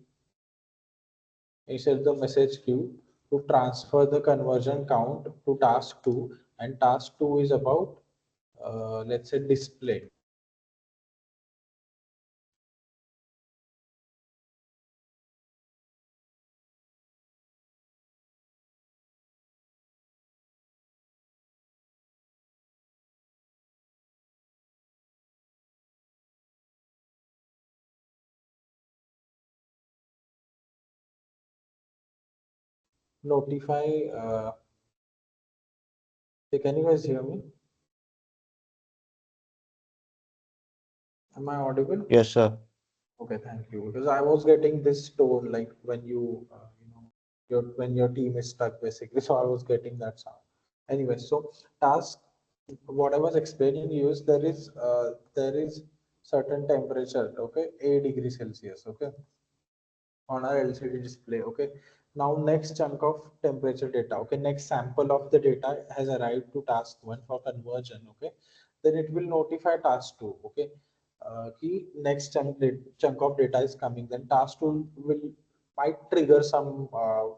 Insert the message queue to transfer the conversion count to task 2, and task 2 is about let's say display. Notify can you guys hear me? Am I audible? Yes, sir. Okay, thank you. Because I was getting this tone like when when your team is stuck basically. So I was getting that sound. Anyway, so task, what I was explaining you is there is certain temperature, okay, 8 degrees Celsius, okay, on our LCD display. Okay. Now next chunk of temperature data. Okay. Next sample of the data has arrived to task one for conversion. Okay. then it will notify task 2. Okay, key next chunk of data is coming, then task 2 will might trigger some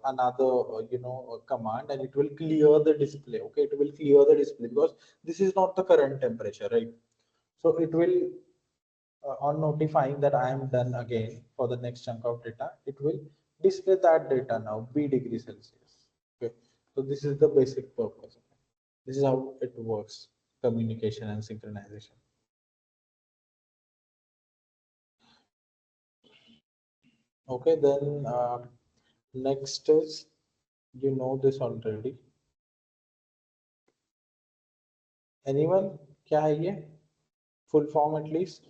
another command, and it will clear the display. Okay, it will clear the display because this is not the current temperature, right? So it will on notifying that I am done again for the next chunk of data, it will display that data now B degree Celsius. Okay, so this is the basic purpose. This is how it works, communication and synchronization. Okay, then next is, you know this already. Anyone? क्या है ये? Full form at least.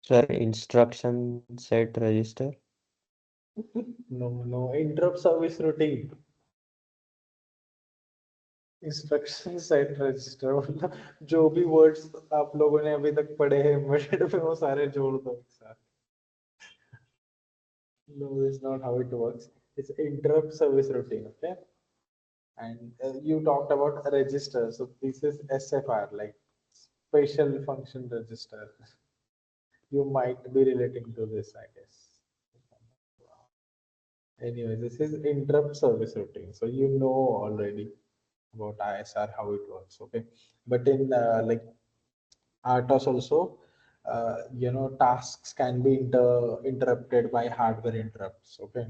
Sir, instruction set register. No, no. Interrupt service routine. Instruction set register मतलब जो भी words आप लोगों ने अभी तक पढ़े हैं एम्बेडेड में वो सारे जोड़ दो एक साथ. No, it's not how it works. It's interrupt service routine. Okay, and you talked about a register, so this is SFR, like special function register. You might be relating to this, I guess. Anyway, this is interrupt service routine, so you know already about ISR how it works. Okay, but in like RTOS also, tasks can be interrupted by hardware interrupts. Okay,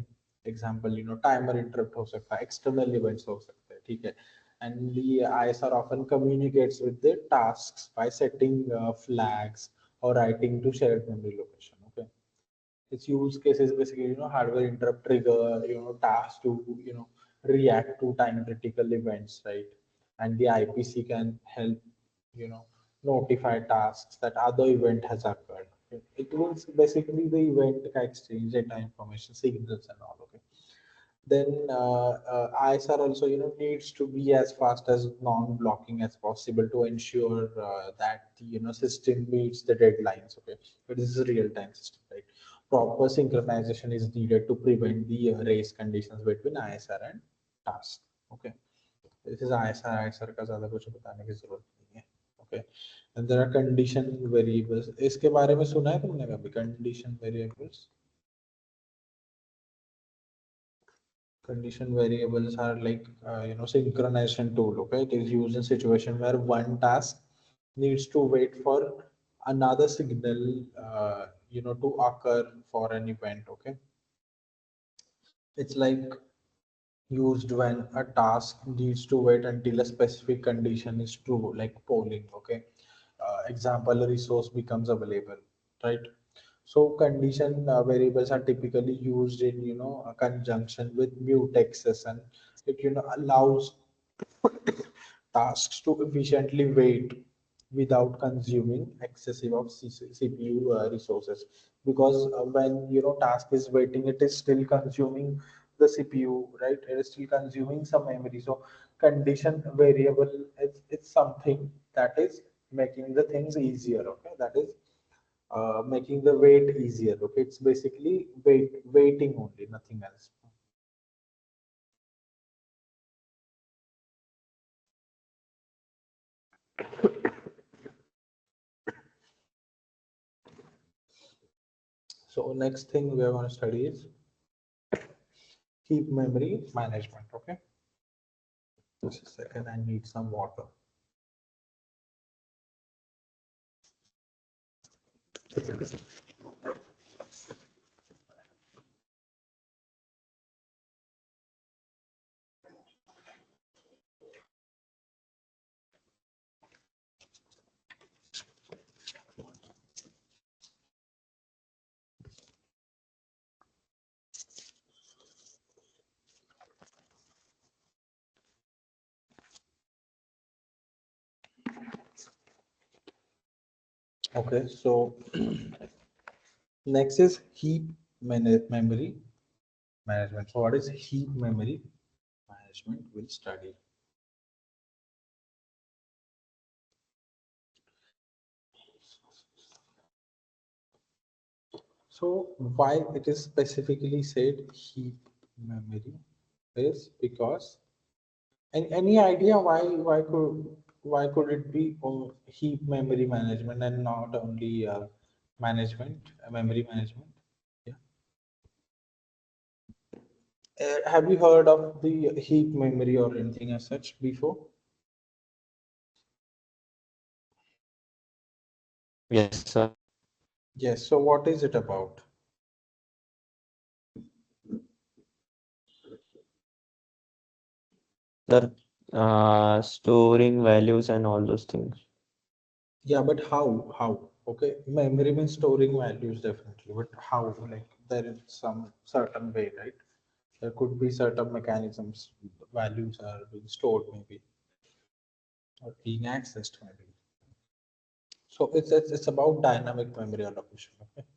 example, timer interrupt हो सकता है, external events हो सकते हैं, ठीक है. And the ISR often communicates with the tasks by setting flags or writing to shared memory location. Okay, its use case is basically, hardware interrupt trigger, tasks to, react to time critical events, right? And the IPC can help, you know, notify tasks that other event has occurred. It means basically the event ka exchange data information signals and all. Okay, then ISR also, needs to be as fast as non-blocking as possible to ensure that the, system meets the deadlines. Okay, but this is a real-time system, right? Proper synchronization is needed to prevent the race conditions between ISR and task. Okay, this is ISR का ज़्यादा कुछ बताने की जरूरत नहीं है. Okay, and there are condition variables. इसके बारे में सुना है तुमने कभी? Condition variables. Condition variables are like synchronization tool. Okay, it is used in situation where one task needs to wait for another signal to occur for an event. Okay, it's like used when a task needs to wait until a specific condition is true, like polling. Okay, example, a resource becomes available, right? So condition variables are typically used in, a conjunction with mutexes, and it, allows tasks to efficiently wait without consuming excessive of CPU resources. Because when, task is waiting, it is still consuming the CPU, right? It is still consuming some memory. So condition variable, it's something that is making the things easier. Okay, that is making the wait easier. Okay, it's basically waiting only, nothing else. So next thing we are going to study is heap memory management. Okay, just a second, I need some water. Okay, so next is heap memory management. So what is heap memory management? We'll study. So why it is specifically said heap memory is because, and any idea why could it be heap memory management and not only memory management? Yeah. Have you heard of the heap memory or anything as such before? Yes, sir. Yes. So what is it about? Sir, storing values and all those things. Yeah, but how? How? Okay, memory means storing values definitely, but how? Like there is some certain way, right? There could be certain mechanisms. Values are being stored, maybe, or being accessed, maybe. So it's about dynamic memory allocation. Okay,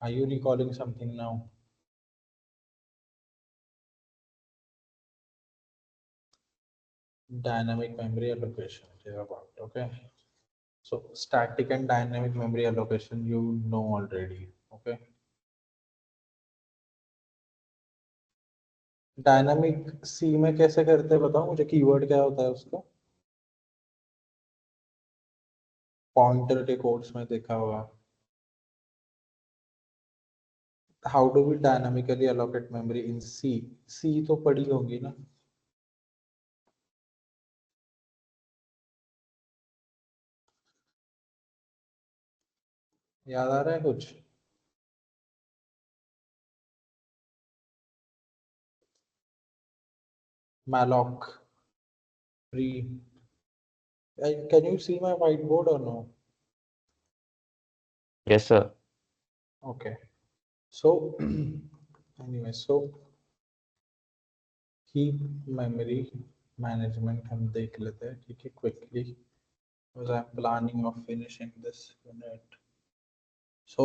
are you recalling something now? Dynamic memory allocation it is about. Okay, so static and dynamic memory allocation you know already. Okay, dynamic C में कैसे करते हैं बताओ मुझे keyword क्या होता है उसका पॉइंटर के कोड्स में देखा होगा how do we dynamically allocate memory in C C तो पड़ी होगी ना याद आ रहा है कुछ malloc free can you see my whiteboard or no Yes, sir. okay so anyway so heap memory management हम देख लेते हैं ठीक है quickly because I'm planning of finishing this unit so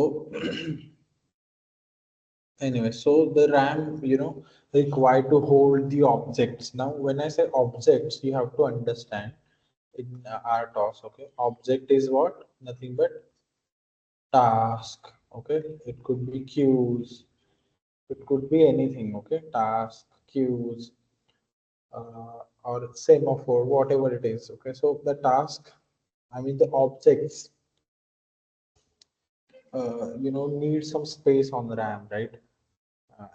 anyway, so the RAM, required to hold the objects. Now, when I say objects, you have to understand in RTOS, okay? Object is what? Nothing but task, okay? It could be queues, it could be anything, okay? Task, queues, or semaphore, whatever it is, okay? So the task, I mean the objects, need some space on the RAM, right?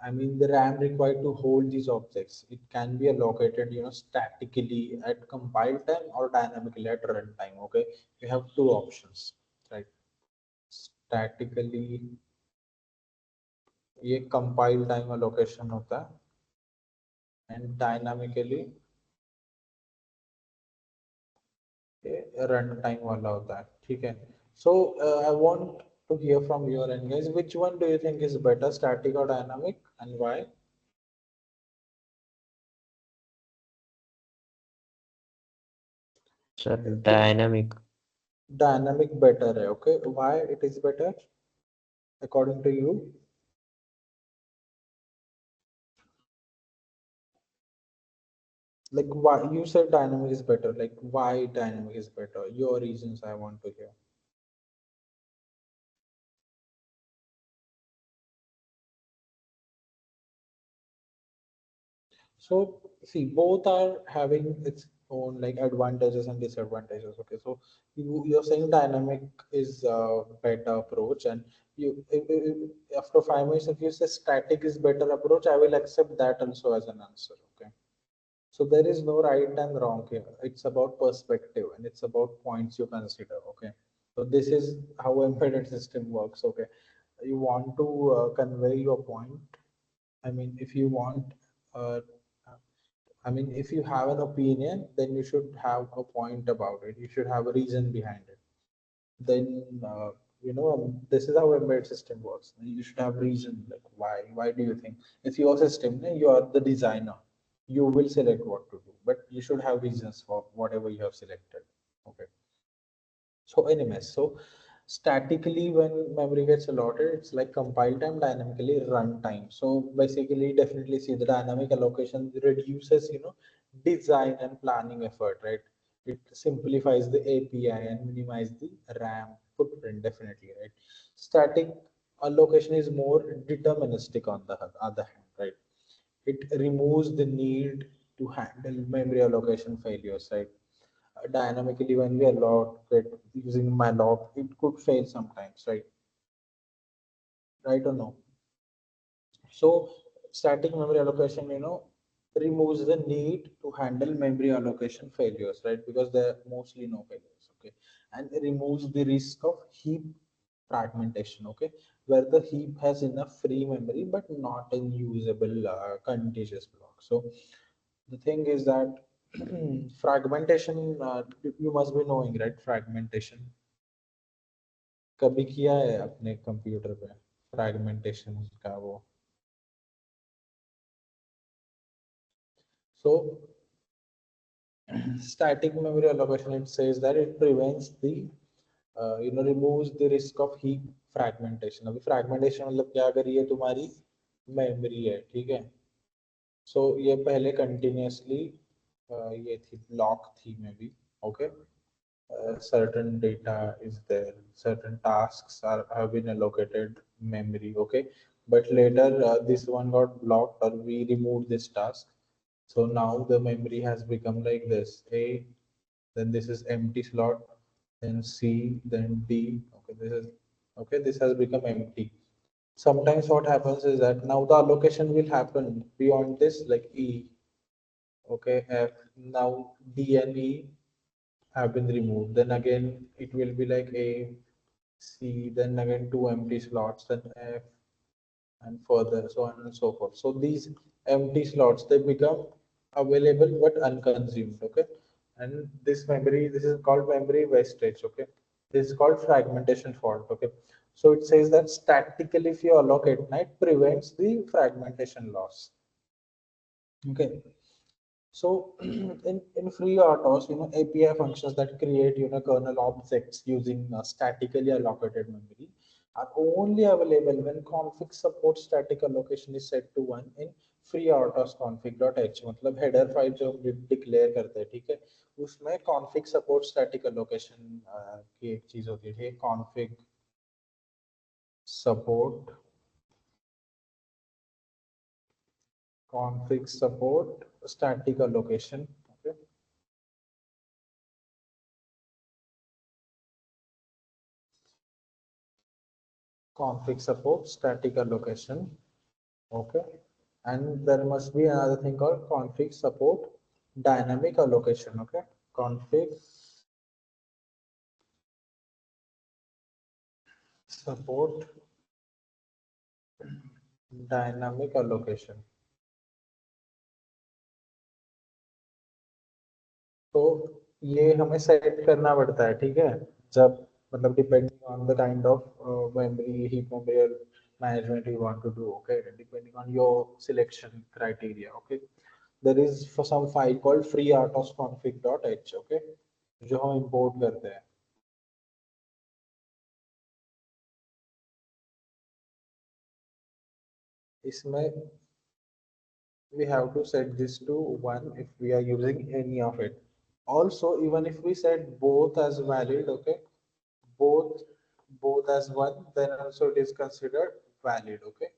I mean, the RAM required to hold these objects. It can be allocated, statically at compile time or dynamically at runtime. Okay, you have two options, right? Statically, ये compile time allocation होता है, and dynamically ये runtime वाला होता है, ठीक है? So I want to hear from your end, guys. Which one do you think is better, static or dynamic, and why? Sir, dynamic. Dynamic better है, okay? Why it is better according to you? Like why you said dynamic is better, like why dynamic is better, your reasons I want to hear. So see, both are having its own like advantages and disadvantages. Okay, so you're saying dynamic is a better approach, and after 5 minutes if you say static is better approach, I will accept that also as an answer. Okay, so there is no right and wrong here. It's about perspective and it's about points you consider. Okay, so this is how embedded system works. Okay, you want to convey your point. I mean, if you want, uh, I mean, if you have an opinion, then you should have a point about it. You should have a reason behind it. Then, this is how embedded system works. You should have reason, like why. Why do you think? If your system, you are the designer, you will select what to do, but you should have reasons for whatever you have selected. Okay. So anyways, so statically when memory gets allotted, it's like compile time, dynamically run time. So basically, definitely see the dynamic allocation reduces, design and planning effort, right? It simplifies the API and minimize the RAM footprint, definitely, right? Static allocation is more deterministic on the other hand, right? It removes the need to handle memory allocation failures, right? Dynamically, when we allocate using malloc, it could fail sometimes, right or no? So static memory allocation, removes the need to handle memory allocation failures, right? Because there are mostly no failures, okay? And it removes the risk of heap fragmentation, okay? Where the heap has enough free memory but not a usable contiguous block. So the thing is that fragmentation, you must be knowing, right? Fragmentation. कभी किया है अपने computer पे fragmentation का वो. So static memory allocation, it says that it prevents the removes the risk of heap fragmentation. अभी fragmentation मतलब क्या, अगर ये तुम्हारी मेमोरी है, ठीक है, सो ये पहले कंटिन्यूअसली ये थी ब्लॉक थी may be, okay, certain data is there, certain tasks are have been allocated memory, okay, but later this one got blocked or we removed this task. So now the memory has become like this: a, then this is empty slot, then C, then D, okay, this is, okay, this has become empty. Sometimes what happens is that now the allocation will happen beyond this, like E, okay, F, now D and E have been removed. Then again, it will be like A, C, then again two empty slots, then F, and further, so on and so forth. So these empty slots, they become available but unconsumed. Okay, and this is called memory wastage. Okay, this is called fragmentation fault. Okay, so it says that statically, if you allocate, it prevents the fragmentation loss. Okay, so in free autos, API functions that create, kernel objects using statically allocated memory are only available when config support static allocation is set to 1 in free autos config.h. मतलब header file जो हम declare करते हैं, ठीक है, उसमें config support static allocation की एक चीज होती है, config support static allocation. Okay, config support static allocation. Okay, and there must be another thing called config support dynamic allocation. Okay, config support dynamic allocation. तो ये हमें सेट करना पड़ता है, ठीक है, जब मतलब depending on the kind of memory heap memory management you want to do, okay, depending on your selection criteria, okay, there is for some file called freeRTOS okay, जो हम import करते हैं. इसमें we have to set this to 1 if we are using any of it. Also, even if we set both as valid, okay, both both as 1, then also it is considered valid, okay.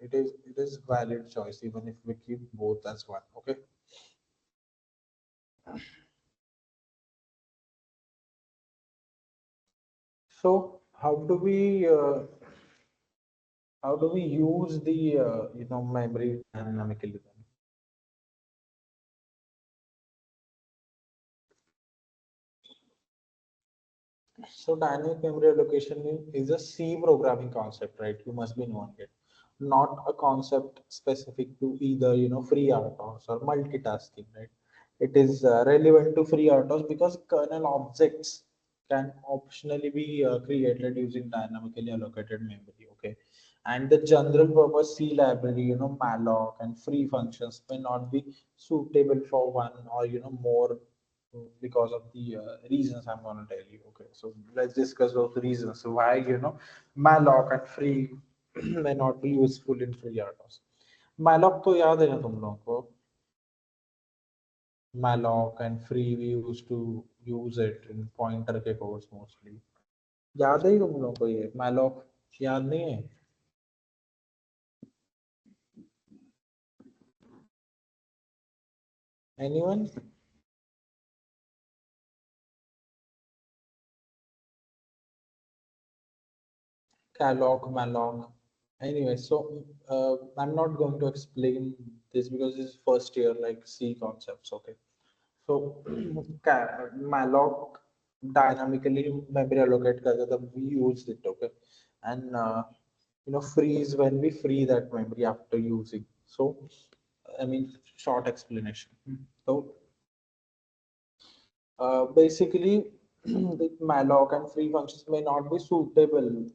It is valid choice even if we keep both as 1, okay. So how do we use the memory dynamically then? So dynamic memory allocation is a C programming concept, right? You must be knowing it. Not a concept specific to either, free RTOS or multitasking, right? It is relevant to free RTOS because kernel objects can optionally be created using dynamically allocated memory, okay? And the general purpose C library, malloc and free functions may not be suitable for one or, more because of the reasons I'm going to tell you. Okay, so let's discuss those reasons why malloc and free may not be useful in free RTOS. Malloc तो याद है ना तुम लोगों को? Malloc and free we used to use it in pointer के codes mostly. याद है ही तुम लोगों को ये malloc? याद नहीं है? Anyone? Calloc, malloc. Anyway, so I'm not going to explain this because this is first year like C concepts. Okay, so malloc dynamically memory allocate करता था, we used it. Okay, and freeze when we free that memory after using. So I mean short explanation. So basically the malloc and free functions may not be suitable,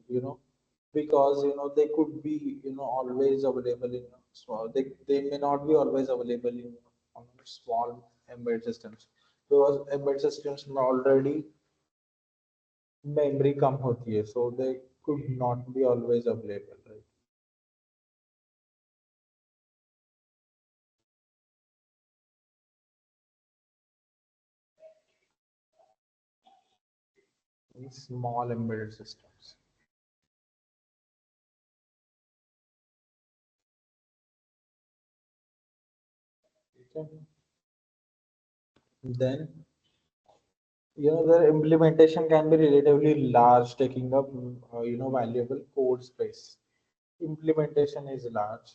because they could be always available in small. They may not be always available in on small embedded systems, because embedded systems में already memory कम होती है, so they could not be always available, right? In small embedded systems. Okay. Then their implementation can be relatively large, taking up valuable code space. Implementation is large,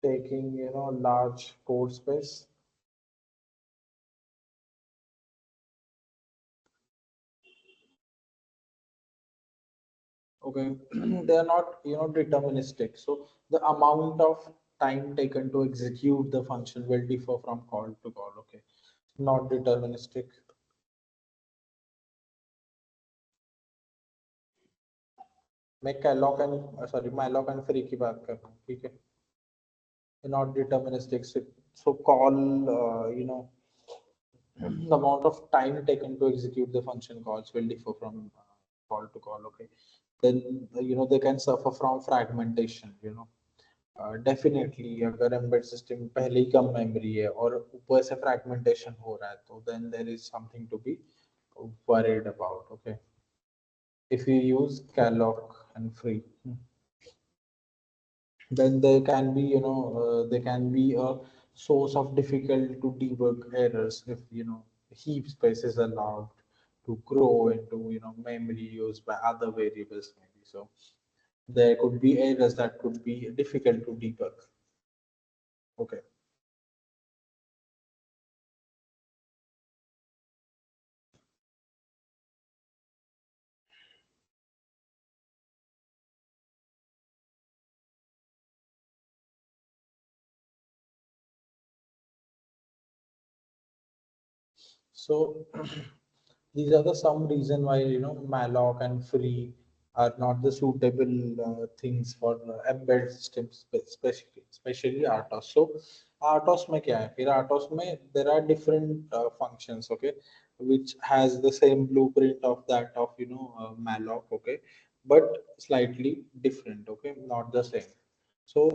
taking large code space. Okay, they are not deterministic. So the amount of time taken to execute the function will differ from call to call. Okay, not deterministic. मैं calloc and sorry malloc and free की बात कर रहा हूँ, ठीक है, not deterministic. So call, the amount of time taken to execute the function calls will differ from call to call. Okay, then they can suffer from fragmentation. Definitely अगर embed system पहले ही कम memory है और ऊपर से fragmentation हो रहा है, तो then there is something to be worried about. Okay, if you use calloc and free, then there can be there can be a source of difficult to debug errors if heap space is allowed to grow into memory used by other variables maybe. So there could be errors that could be difficult to debug. Okay. So these are the some reason why malloc and free are not the suitable things for embedded systems, especially RTOS. So RTOS में क्या है? फिर RTOS में there are different functions, okay, which has the same blueprint of that of malloc, okay, but slightly different, okay, not the same. So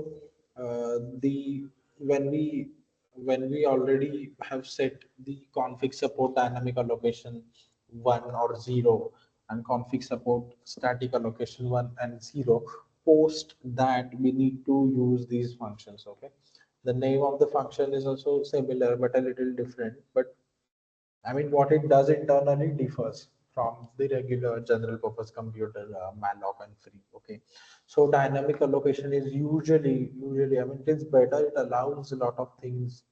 the when we already have set the config support dynamic allocation 1 or 0 and config support static allocation 1 and 0, post that we need to use these functions. Okay, the name of the function is also similar but a little different, but I mean, what it does internally differs from the regular general purpose computer malloc and free. Okay, so dynamic allocation is usually, I mean, it's better. It allows a lot of things.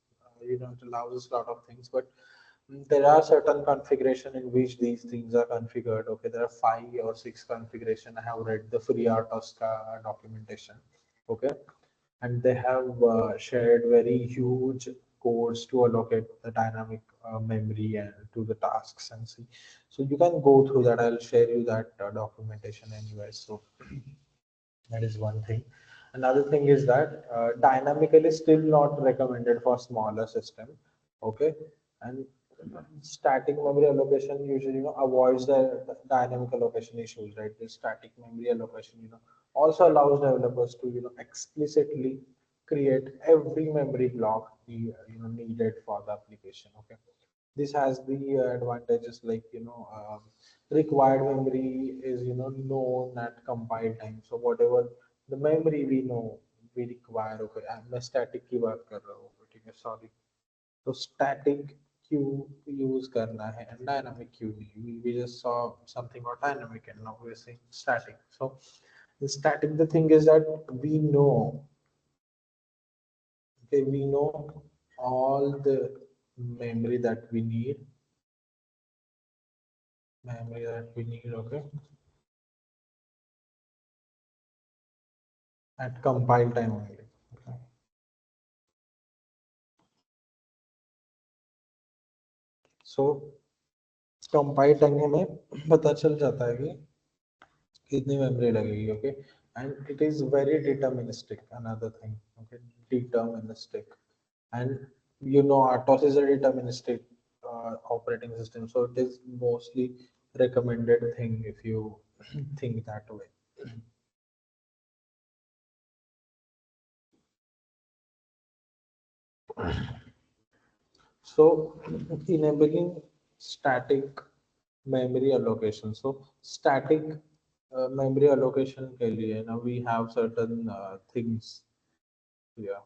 It allows a lot of things, but there are certain configuration in which these things are configured. Okay, there are 5 or 6 configuration. I have read the free Artoska documentation. Okay, and they have shared very huge codes to allocate the dynamic memory and to the tasks and see. So you can go through that. I'll share you that documentation anyway. So that is one thing. Another thing is that dynamical is still not recommended for smaller system. Okay, and static memory allocation usually avoids the dynamic allocation issues, right? The static memory allocation also allows developers to explicitly create every memory block needed for the application. Okay, This has the advantages like required memory is known at compile time. So whatever the memory we know we require, okay, मैं static की बात कर रहा हूँ, ठीक है, sorry. तो static queue use करना है and dynamic queue नहीं. We just saw something about dynamic and now we're saying static. So the static, the thing is that we know, okay, we know all the memory that we need, okay, at compile time only. Okay. So compile time में हमें पता चल जाता है कि कितनी memory लगेगी, okay, and it is very deterministic, another thing, okay, deterministic, and RTOS is a deterministic operating system, so it is mostly recommended thing if you think that way. So enabling static memory allocation. So static memory allocation के लिए now we have certain things here.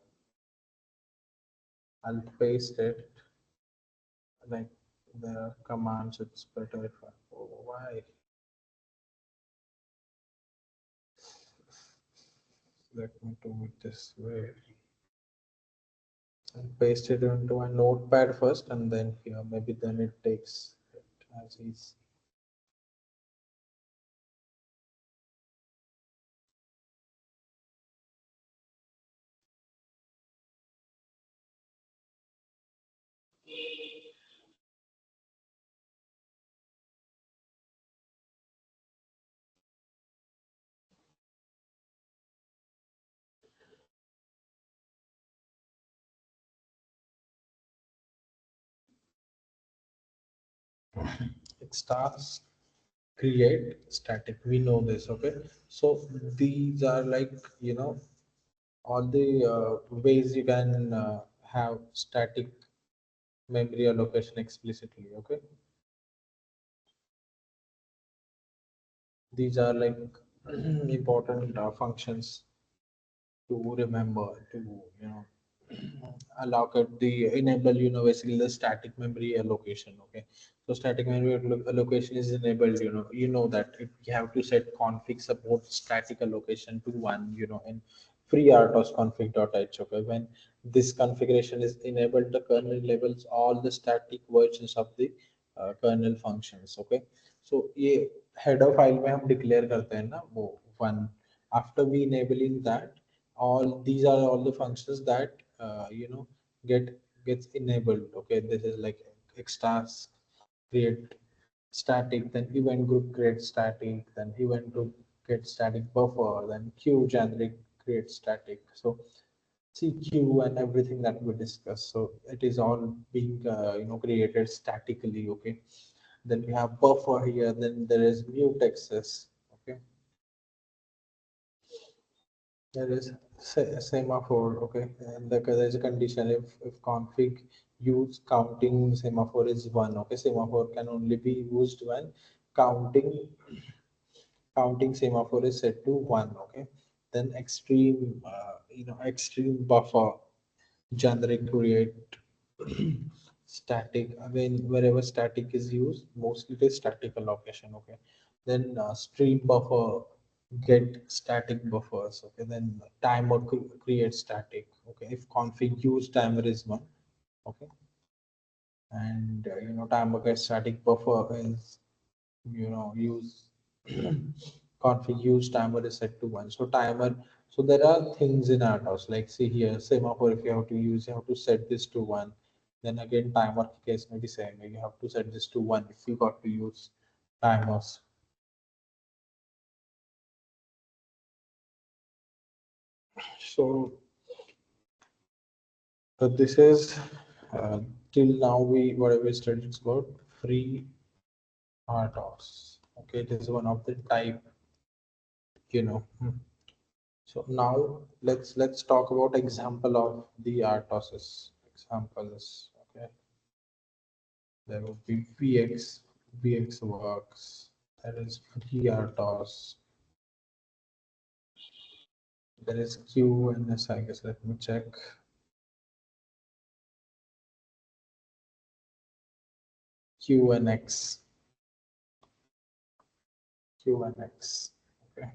I'll paste it like the commands. It's better if I, oh, why? Let me do it this way. I'll paste it into my notepad first and then here maybe then it takes it as easy. It starts create static, we know this, okay. So these are like all the ways you can have static memory allocation explicitly, okay. These are like important functions to remember to allocate the enable basically the static memory allocation, okay. So static memory allocation is enabled, that you have to set config support static allocation to one, in free rtos config.h, okay. When this configuration is enabled, the kernel enables all the static versions of the kernel functions, okay. So ये header file में हम declare करते हैं ना वो one. After we enabling that, all these are all the functions that get gets enabled, okay. This is like extras create static, then event group create static, then event group get static buffer, then queue generic create static. So CQ and everything that we discussed, so it is all being created statically, okay. Then we have buffer here, then there is mute access, okay. There is semaphore, okay, and there's a condition if config use counting semaphore is one, okay. Semaphore can only be used when counting counting semaphore is set to one, okay. Then extreme, extreme buffer generic create static, again wherever static is used mostly it is static allocation, okay. Then stream buffer get static buffers, okay. Then timer create static, okay, if config use timer is one, okay. And timer get static buffer is use config use timer is set to one. So timer, so there are things in RTOS like see here semaphore, if you have to use you have to set this to one. Then again timer case may be same, you have to set this to one if you got to use timers. So this is till now we whatever we studied is about free RTOS, okay. It is one of the type, you know. So now let's talk about example of the RTOSes examples. Okay. There would be VX works. There is FreeRTOS. There is QNS, I guess. Let me check. QNX. QNX. Okay.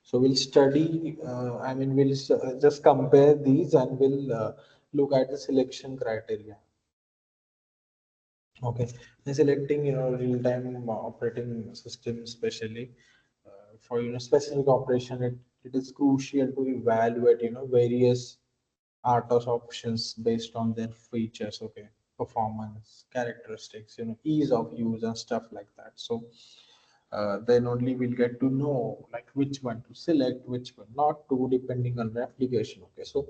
So we'll study, we'll just compare these and we'll look at the selection criteria. Okay, and selecting real-time operating system, especially for specific operation, it is crucial to evaluate various RTOS options based on their features. Okay, performance, characteristics, ease of use and stuff like that. So then only we'll get to know like which one to select, which one not to, depending on the application. Okay, so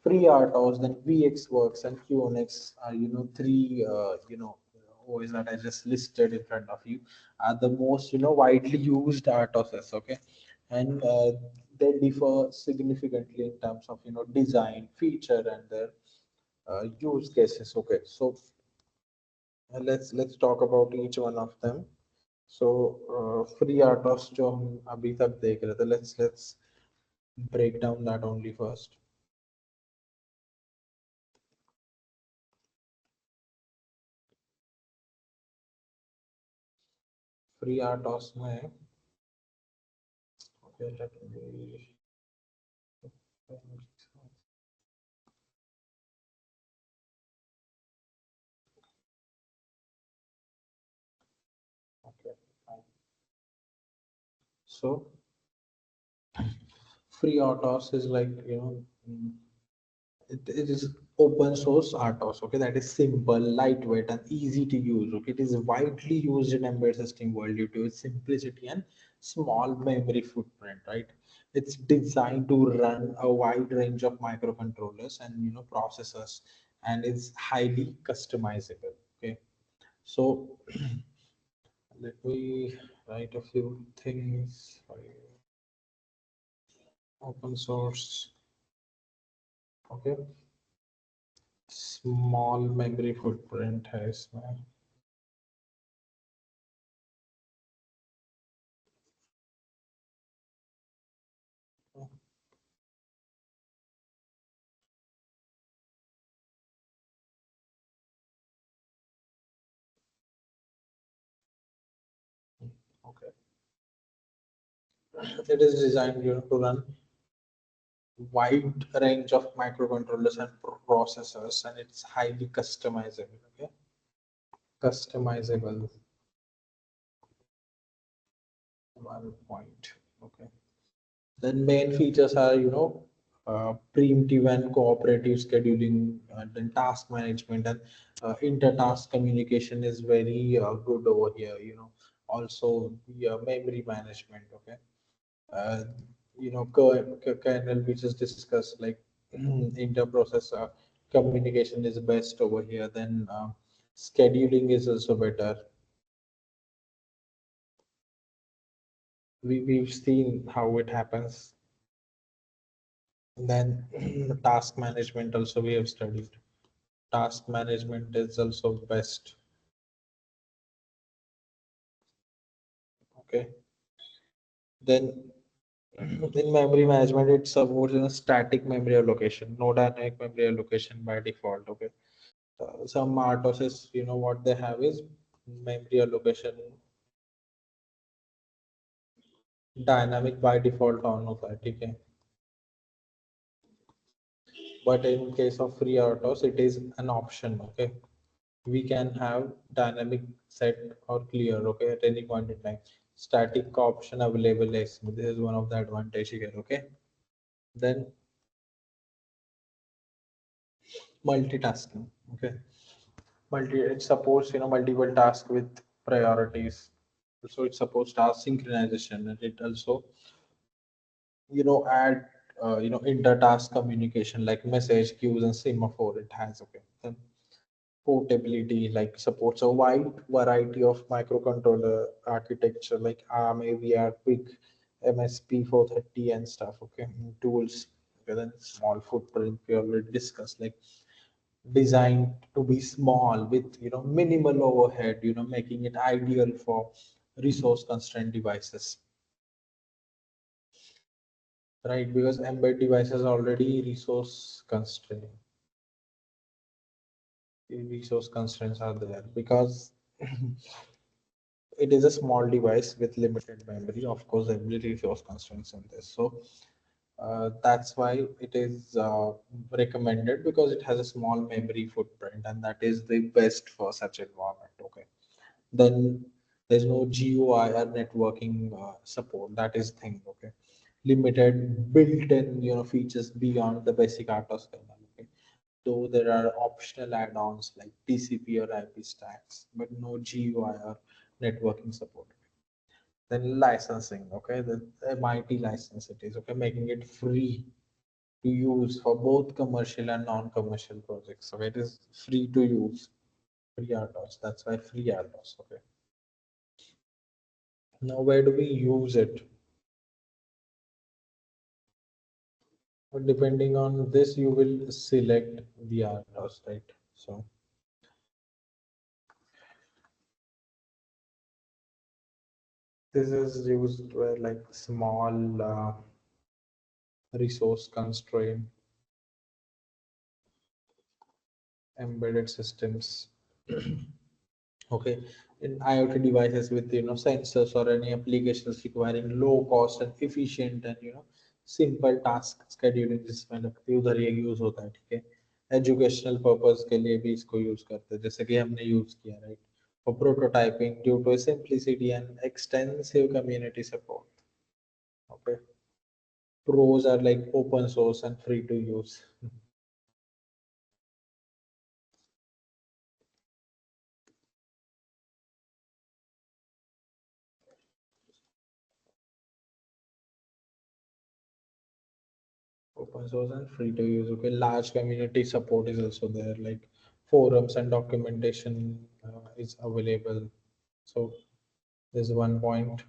free RTOS, then VxWorks and QNX are three OS that I just listed in front of you are the most widely used RTOSs. Okay, and they differ significantly in terms of design, feature, and their use cases. Okay, so let's talk about each one of them. So free RTOS जो हम अभी तक देख रहे थे, let's break down that only first. Free RTOS में, okay, let me, okay, fine. So free RTOS is like it is open source RTOS. Okay, that is simple, lightweight, and easy to use. Okay, it is widely used in embedded system world due to its simplicity and small memory footprint. Right, it's designed to run a wide range of microcontrollers and processors, and it's highly customizable. Okay, so let me write a few things for you. Open source. Okay, small memory footprint है इसमें. Okay. It is designed to run wide range of microcontrollers and processors, and it's highly customizable. Okay, customizable. 1 point. Okay. Then main features are preemptive and cooperative scheduling, then task management and inter-task communication is very good over here. Also the memory management. Okay, uh, kernel we just discussed, like inter-processor communication is best over here. Then scheduling is also better. We've seen how it happens. Then task management also we have studied. Task management is also best. Okay. Then in memory management, it supports static memory allocation, no dynamic memory allocation by default. Okay. Some RTOSes, what they have is memory allocation dynamic by default on होता है, ठीक है. But in case of free RTOS, it is an option. Okay, we can have dynamic set or clear. Okay, at any point in time, static option available is, this is one of the advantage here. Okay, then multitasking. Okay, it supports multiple tasks with priorities. So it supports task synchronization, and it also add inter-task communication like message queues and semaphore it has. Okay, then portability, like supports a wide variety of microcontroller architecture like ARM, AVR, quick MSP 430 and stuff. Okay, tools. Okay, then small footprint we already discussed, like designed to be small with minimal overhead, making it ideal for resource constrained devices, right? Because embedded devices are already resource constraints are there because it is a small device with limited memory. Of course, every resource constraints in this. So that's why it is recommended because it has a small memory footprint, and that is the best for such environment. Okay. Then there's no GUI or networking support. That is thing. Okay. Limited built-in features beyond the basic RTOS kernel. Okay. Though there are optional add-ons like TCP or IP stacks, but no GUI or networking support. Then licensing, okay, the MIT license it is, okay, making it free to use for both commercial and non-commercial projects. So it is free to use, free RTOS. That's why free RTOS. Okay. Now where do we use it? Well, depending on this, you will select the RTOS, right? So this is used where like small resource constraint embedded systems. Okay, in IoT devices with sensors or any applications requiring low cost and efficient and simple task scheduling, जिसमें लगती है उधर ये use होता है, ठीक है. Educational purpose के लिए भी इसको यूज करते हैं जैसे कि हमने यूज किया, right, for prototyping due to simplicity and extensive community support. Okay, pros are like open source and free to use. Open source and free to use. Okay, large community support is also there, like forums and documentation is available. So there's one point.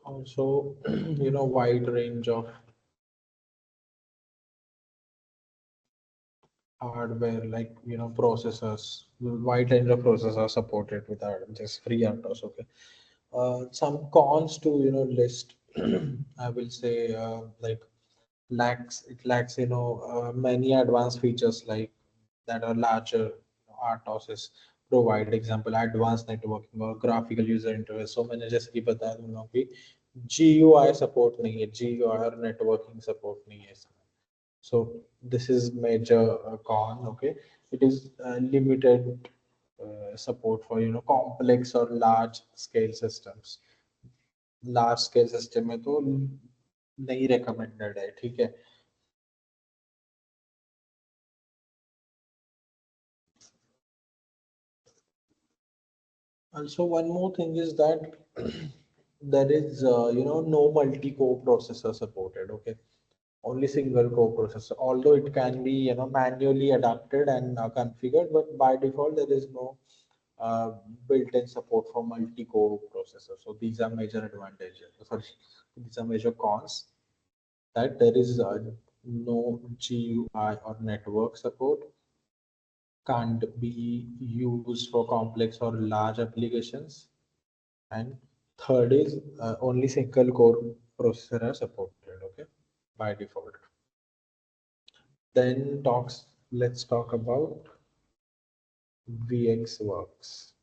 Also, wide range of hardware, like processors, wide range of processors supported with our just free RTOS. Okay, some cons to list. I will say lacks many advanced features like that are larger RTOSs provide. Example, advanced networking or graphical user interface. So मैंने जैसे कि बताया तुम लोगों की GUI support नहीं है, GUI और networking support नहीं है इसमें. So this is major con. Okay, it is limited support for complex or large scale systems. Large scale system में तो नहीं recommended है, ठीक है. Also, one more thing is that there is no multi-core processor supported. Okay, only single core processor. Although it can be manually adapted and configured, but by default there is no uh, built-in support for multi-core processor. So these are major advantages. Sorry, these are major cons, that there is no GUI or network support, can't be used for complex or large applications, and third is only single core processor are supported. Okay, by default. Then let's talk about VxWorks.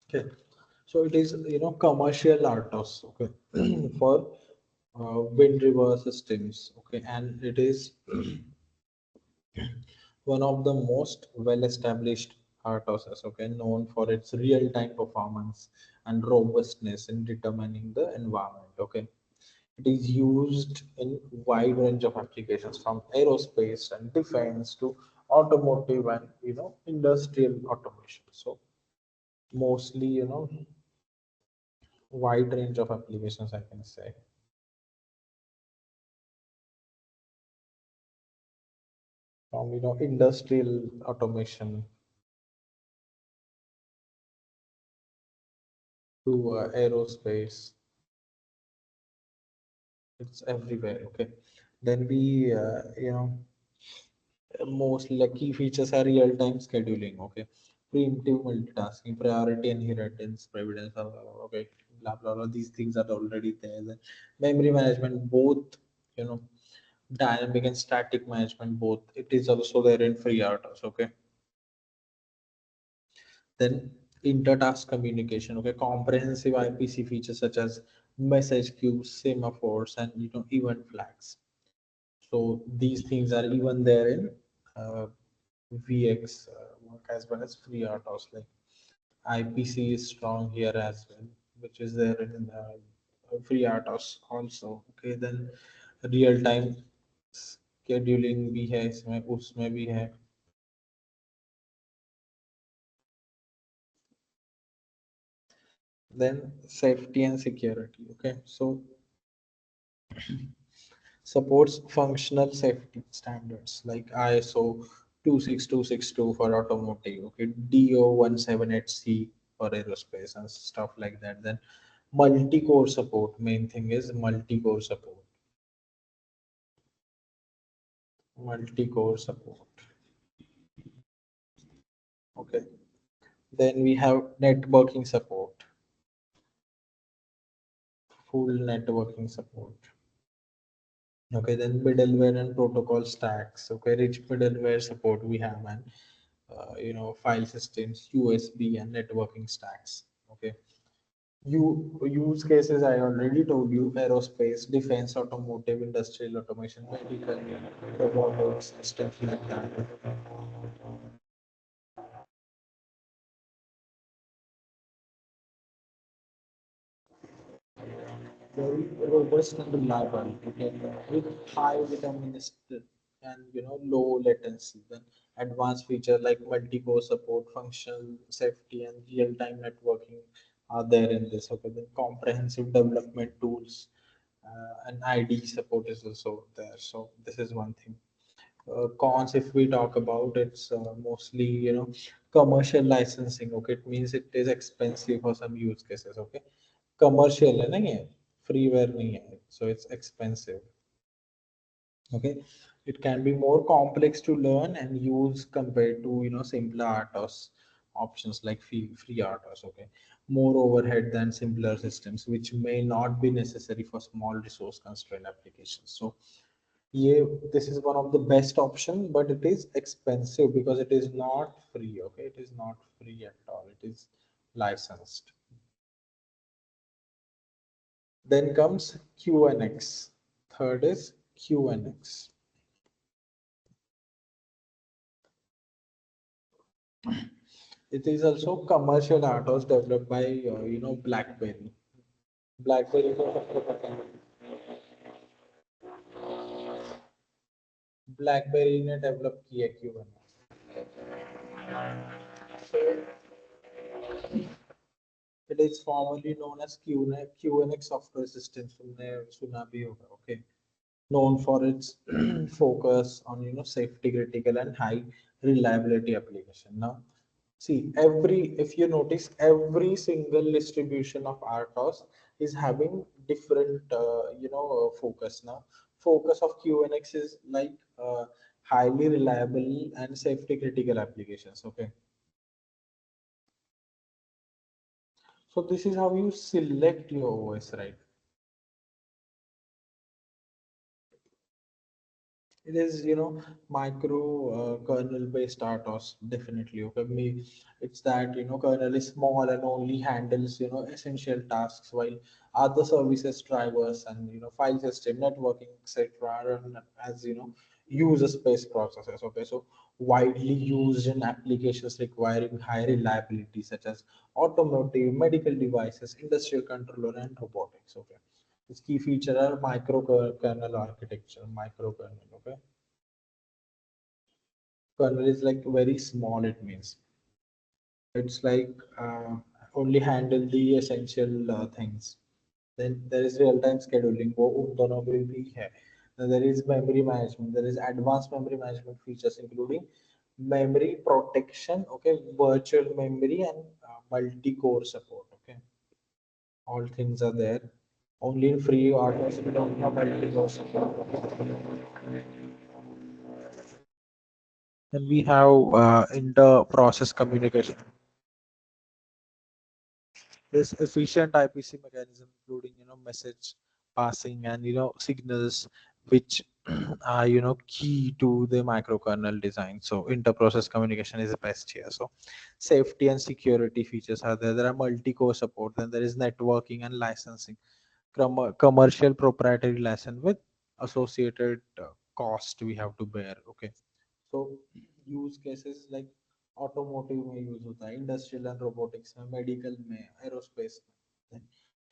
Okay, so it is commercial RTOS. Okay, for wind river systems. Okay, and it is one of the most well-established RTOSs. Okay, known for its real-time performance and robustness in determining the environment. Okay, it is used in wide range of applications from aerospace and defense to automotive and industrial automation. So mostly wide range of applications, I can say. from industrial automation to aerospace. It's everywhere. Okay, then we most lucky features are real-time scheduling. Okay, preemptive multitasking, priority inheritance, providence. Okay, blah blah blah. These things are already there. Then memory management, both you know dynamic and static management, both. It is also there in FreeRTOS. Okay, then intertask communication. Okay, comprehensive IPC features such as message queues, semaphores, and event flags. So these things are even there in uh, VX work as well as FreeRTOS. Like IPC is strong here as well, which is there in FreeRTOS also. Okay, then real time scheduling भी है इसमें उसमें भी है. Then safety and security. Okay, so supports functional safety standards like ISO 26262 for automotive, okay, DO 178C for aerospace and stuff like that. Then multi-core support. Main thing is multi-core support. Multi-core support. Okay. Then we have networking support. Full networking support. Okay, then middleware and protocol stacks. Okay, rich middleware support we have, and file systems, USB and networking stacks. Okay, you use cases I already told you: aerospace, defense, automotive, industrial automation, medical, robotics, stuff like that. Very robust and reliable, okay, with high deterministic and low latency. Then advanced feature like multi-core support, functional safety, and real-time networking are there in this. Okay, then comprehensive development tools and ID support is also there. So this is one thing. Cons, if we talk about, it's mostly commercial licensing. Okay, it means it is expensive for some use cases. Okay, commercial है नहीं है, freeware नहीं है, so it's expensive. Okay, it can be more complex to learn and use compared to simpler RTOS options like free RTOS. Okay, more overhead than simpler systems, which may not be necessary for small resource constrained applications. So yeah, this is one of the best option, but it is expensive because it is not free. Okay, it is not free at all. It is licensed. Then comes QNX. Third is QNX. It is also commercial RTOS developed by BlackBerry. BlackBerry को सबको पता है. BlackBerry ने develop किया QNX. It is formerly known as QNX software system. तुमने सुना भी होगा. Okay, known for its focus on safety critical and high reliability application. Now see, every if you notice, every single distribution of RTOS is having different focus. Now focus of QNX is like highly reliable and safety critical applications. Okay, so this is how you select your OS, right? It is, micro kernel based RTOS, definitely. Okay, me, it's that kernel is small and only handles essential tasks, while other services, drivers, and file system, networking, etc., run as user space processes. Okay, so widely used in applications requiring high reliability, such as automotive, medical devices, industrial controller, and robotics. Okay, its key feature are kernel architecture, microkernel. Okay, kernel is like very small. It means it's like only handle the essential things. Then there is real time scheduling, वो उन दोनों में भी है. Then there is memory management. There is advanced memory management features including memory protection, okay, virtual memory and multi-core support. Okay, all things are there. Only in free hardware we don't have multi-core support. Then we have inter-process communication. This efficient IPC mechanism, including message passing and signals, which are key to the microkernel design. So inter-process communication is the best here. So safety and security features are there. There are multi-core support. Then there is networking and licensing, commercial proprietary license with associated cost we have to bear. Okay, so use cases like automotive में use होता है, industrial and robotics में, medical में, aerospace में. Then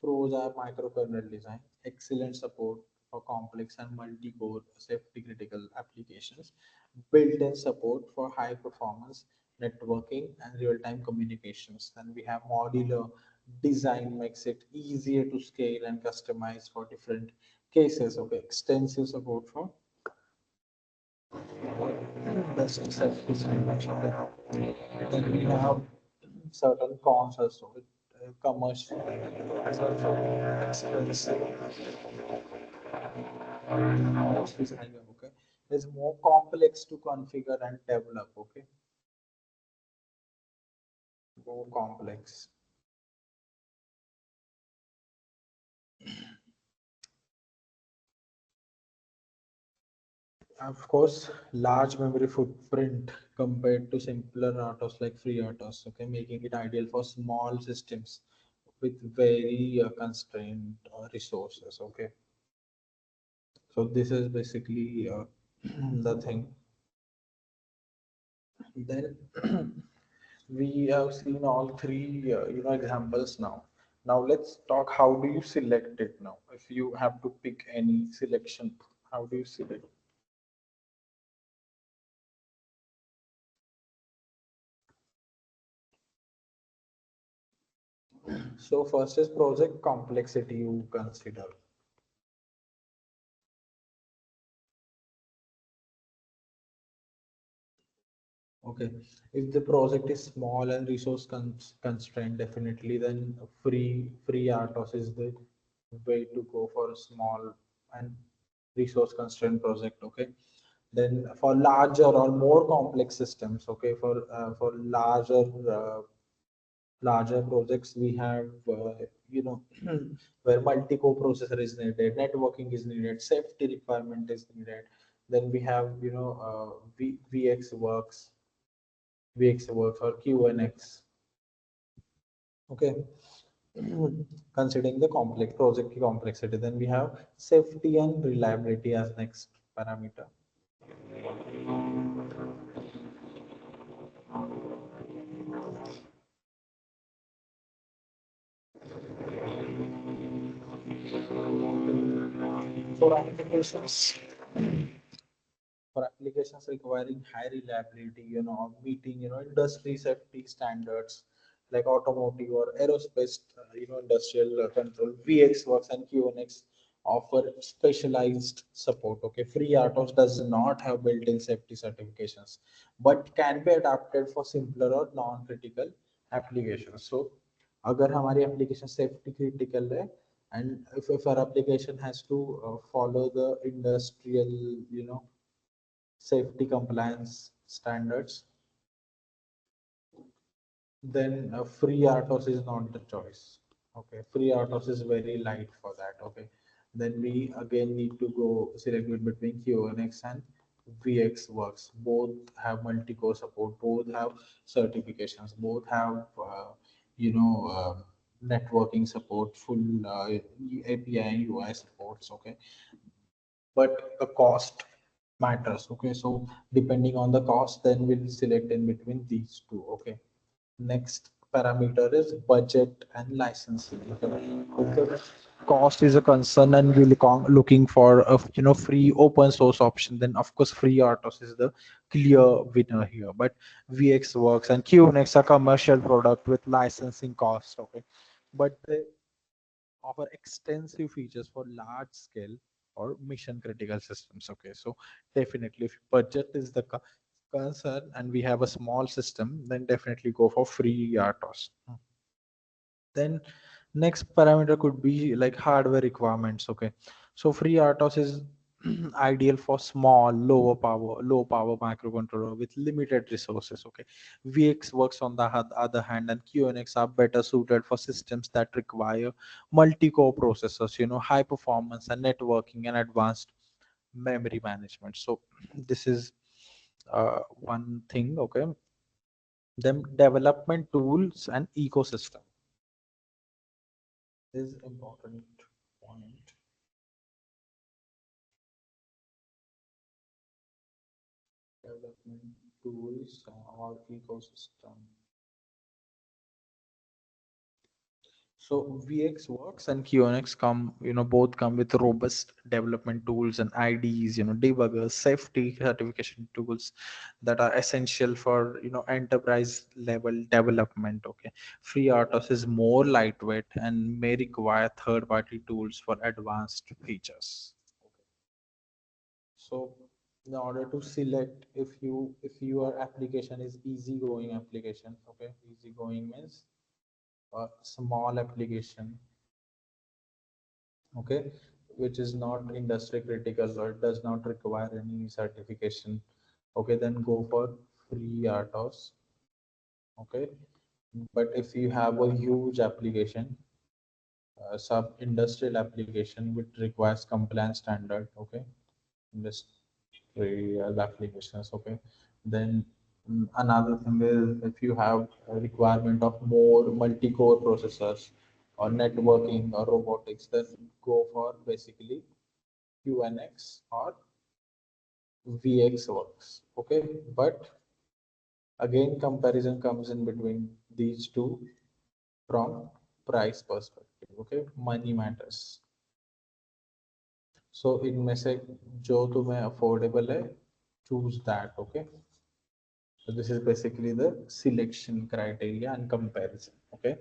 pros are microkernel design, excellent support for complex and multi-core safety critical applications, built-in support for high performance networking and real-time communications. Then we have modular design, makes it easier to scale and customize for different cases. Okay, extensive support for basic safety standards. Okay. Then we have certain cons also with commercial as also expensive. Cost is higher. Okay, it's more complex to configure and develop. Okay, more complex. Of course, large memory footprint compared to simpler autos like free autos, okay, making it ideal for small systems with very constrained resources. Okay, so this is basically the thing. Then we have seen all three examples now. Now let's talk how do you select it now? If you have to pick any selection, how do you select? So first is project complexity you consider. Okay, if the project is small and resource constrained, definitely then free RTOS is the way to go for a small and resource constrained project. Okay, then for larger or more complex systems, okay, for larger projects we have where multi-core processor is needed, networking is needed, safety requirement is needed. Then we have VX works, or QNX. Okay, considering the complex project complexity, then we have safety and reliability as next parameter. For applications, for applications requiring high reliability, meeting, industry safety standards like automotive or aerospace, industrial control, VxWorks and QNX offer specialized support. Okay, FreeRTOS does not have built-in safety certifications, but can be adapted for simpler or non-critical applications. So, अगर हमारी application safety critical है, and if our application has to follow the industrial, safety compliance standards, then free RTOS is not the choice. Okay, free RTOS is very light for that. Okay, then we again need to go select it between QNX and VxWorks. Both have multi-core support. Both have certifications. Both have networking support, full API and UI supports. Okay, but the cost matters. Okay, so depending on the cost, then we'll select in between these two. Okay, next parameter is budget and licensing. If the cost is a concern and we're looking for a free open source option, then of course free RTOS is the clear winner here. But VxWorks and QNX are commercial product with licensing cost. Okay, but they offer extensive features for large scale or mission critical systems. Okay, so definitely if budget is the concern and we have a small system, then definitely go for free RTOS. Then next parameter could be like hardware requirements. Okay, so free RTOS is ideal for small low power microcontroller with limited resources. Okay, VX works on the other hand, and QNX are better suited for systems that require multi-core processors, high performance and networking and advanced memory management. So this is one thing. Okay, then development tools and ecosystem is important point. Development tools or ecosystem. So VX works and QNX come, both come with robust development tools and IDs, debuggers, safety certification tools that are essential for, enterprise level development. Okay. FreeRTOS is more lightweight and may require third party tools for advanced features. So in order to select, if your application is easygoing application, okay, easygoing means a small application, okay, which is not industry critical or does not require any certification, okay, then go for free RTOS, okay. But if you have a huge application, sub industrial application which requires compliance standard, okay, industrial applications, okay, then another thing is if you have a requirement of more multi-core processors or networking or robotics, then go for basically QNX or VX works, okay. But again, comparison comes in between these two from price perspective, okay. Money matters. So इनमें से जो तुम्हें affordable है, choose that, okay. So this is basically the selection criteria and comparison, okay.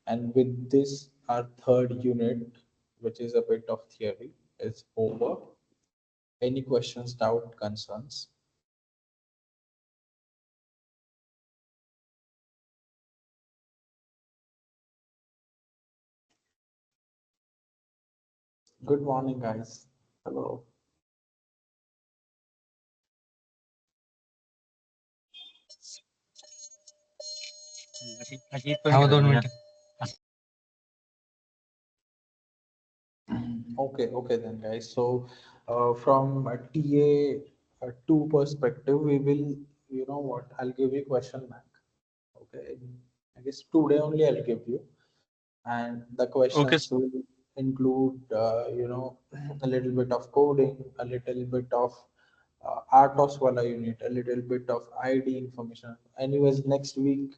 And with this, our third unit, which is a bit of theory, is over. Any questions, doubt, concerns? Good morning, guys. Hello. Okay, okay then, guys. So, from a TA two perspective, we will, what? I'll give you question bank. Okay, I guess today only I'll give you, and the Okay, questions will include, a little bit of coding, a little bit of RTOS wala unit, a little bit of ID information. Anyways, next week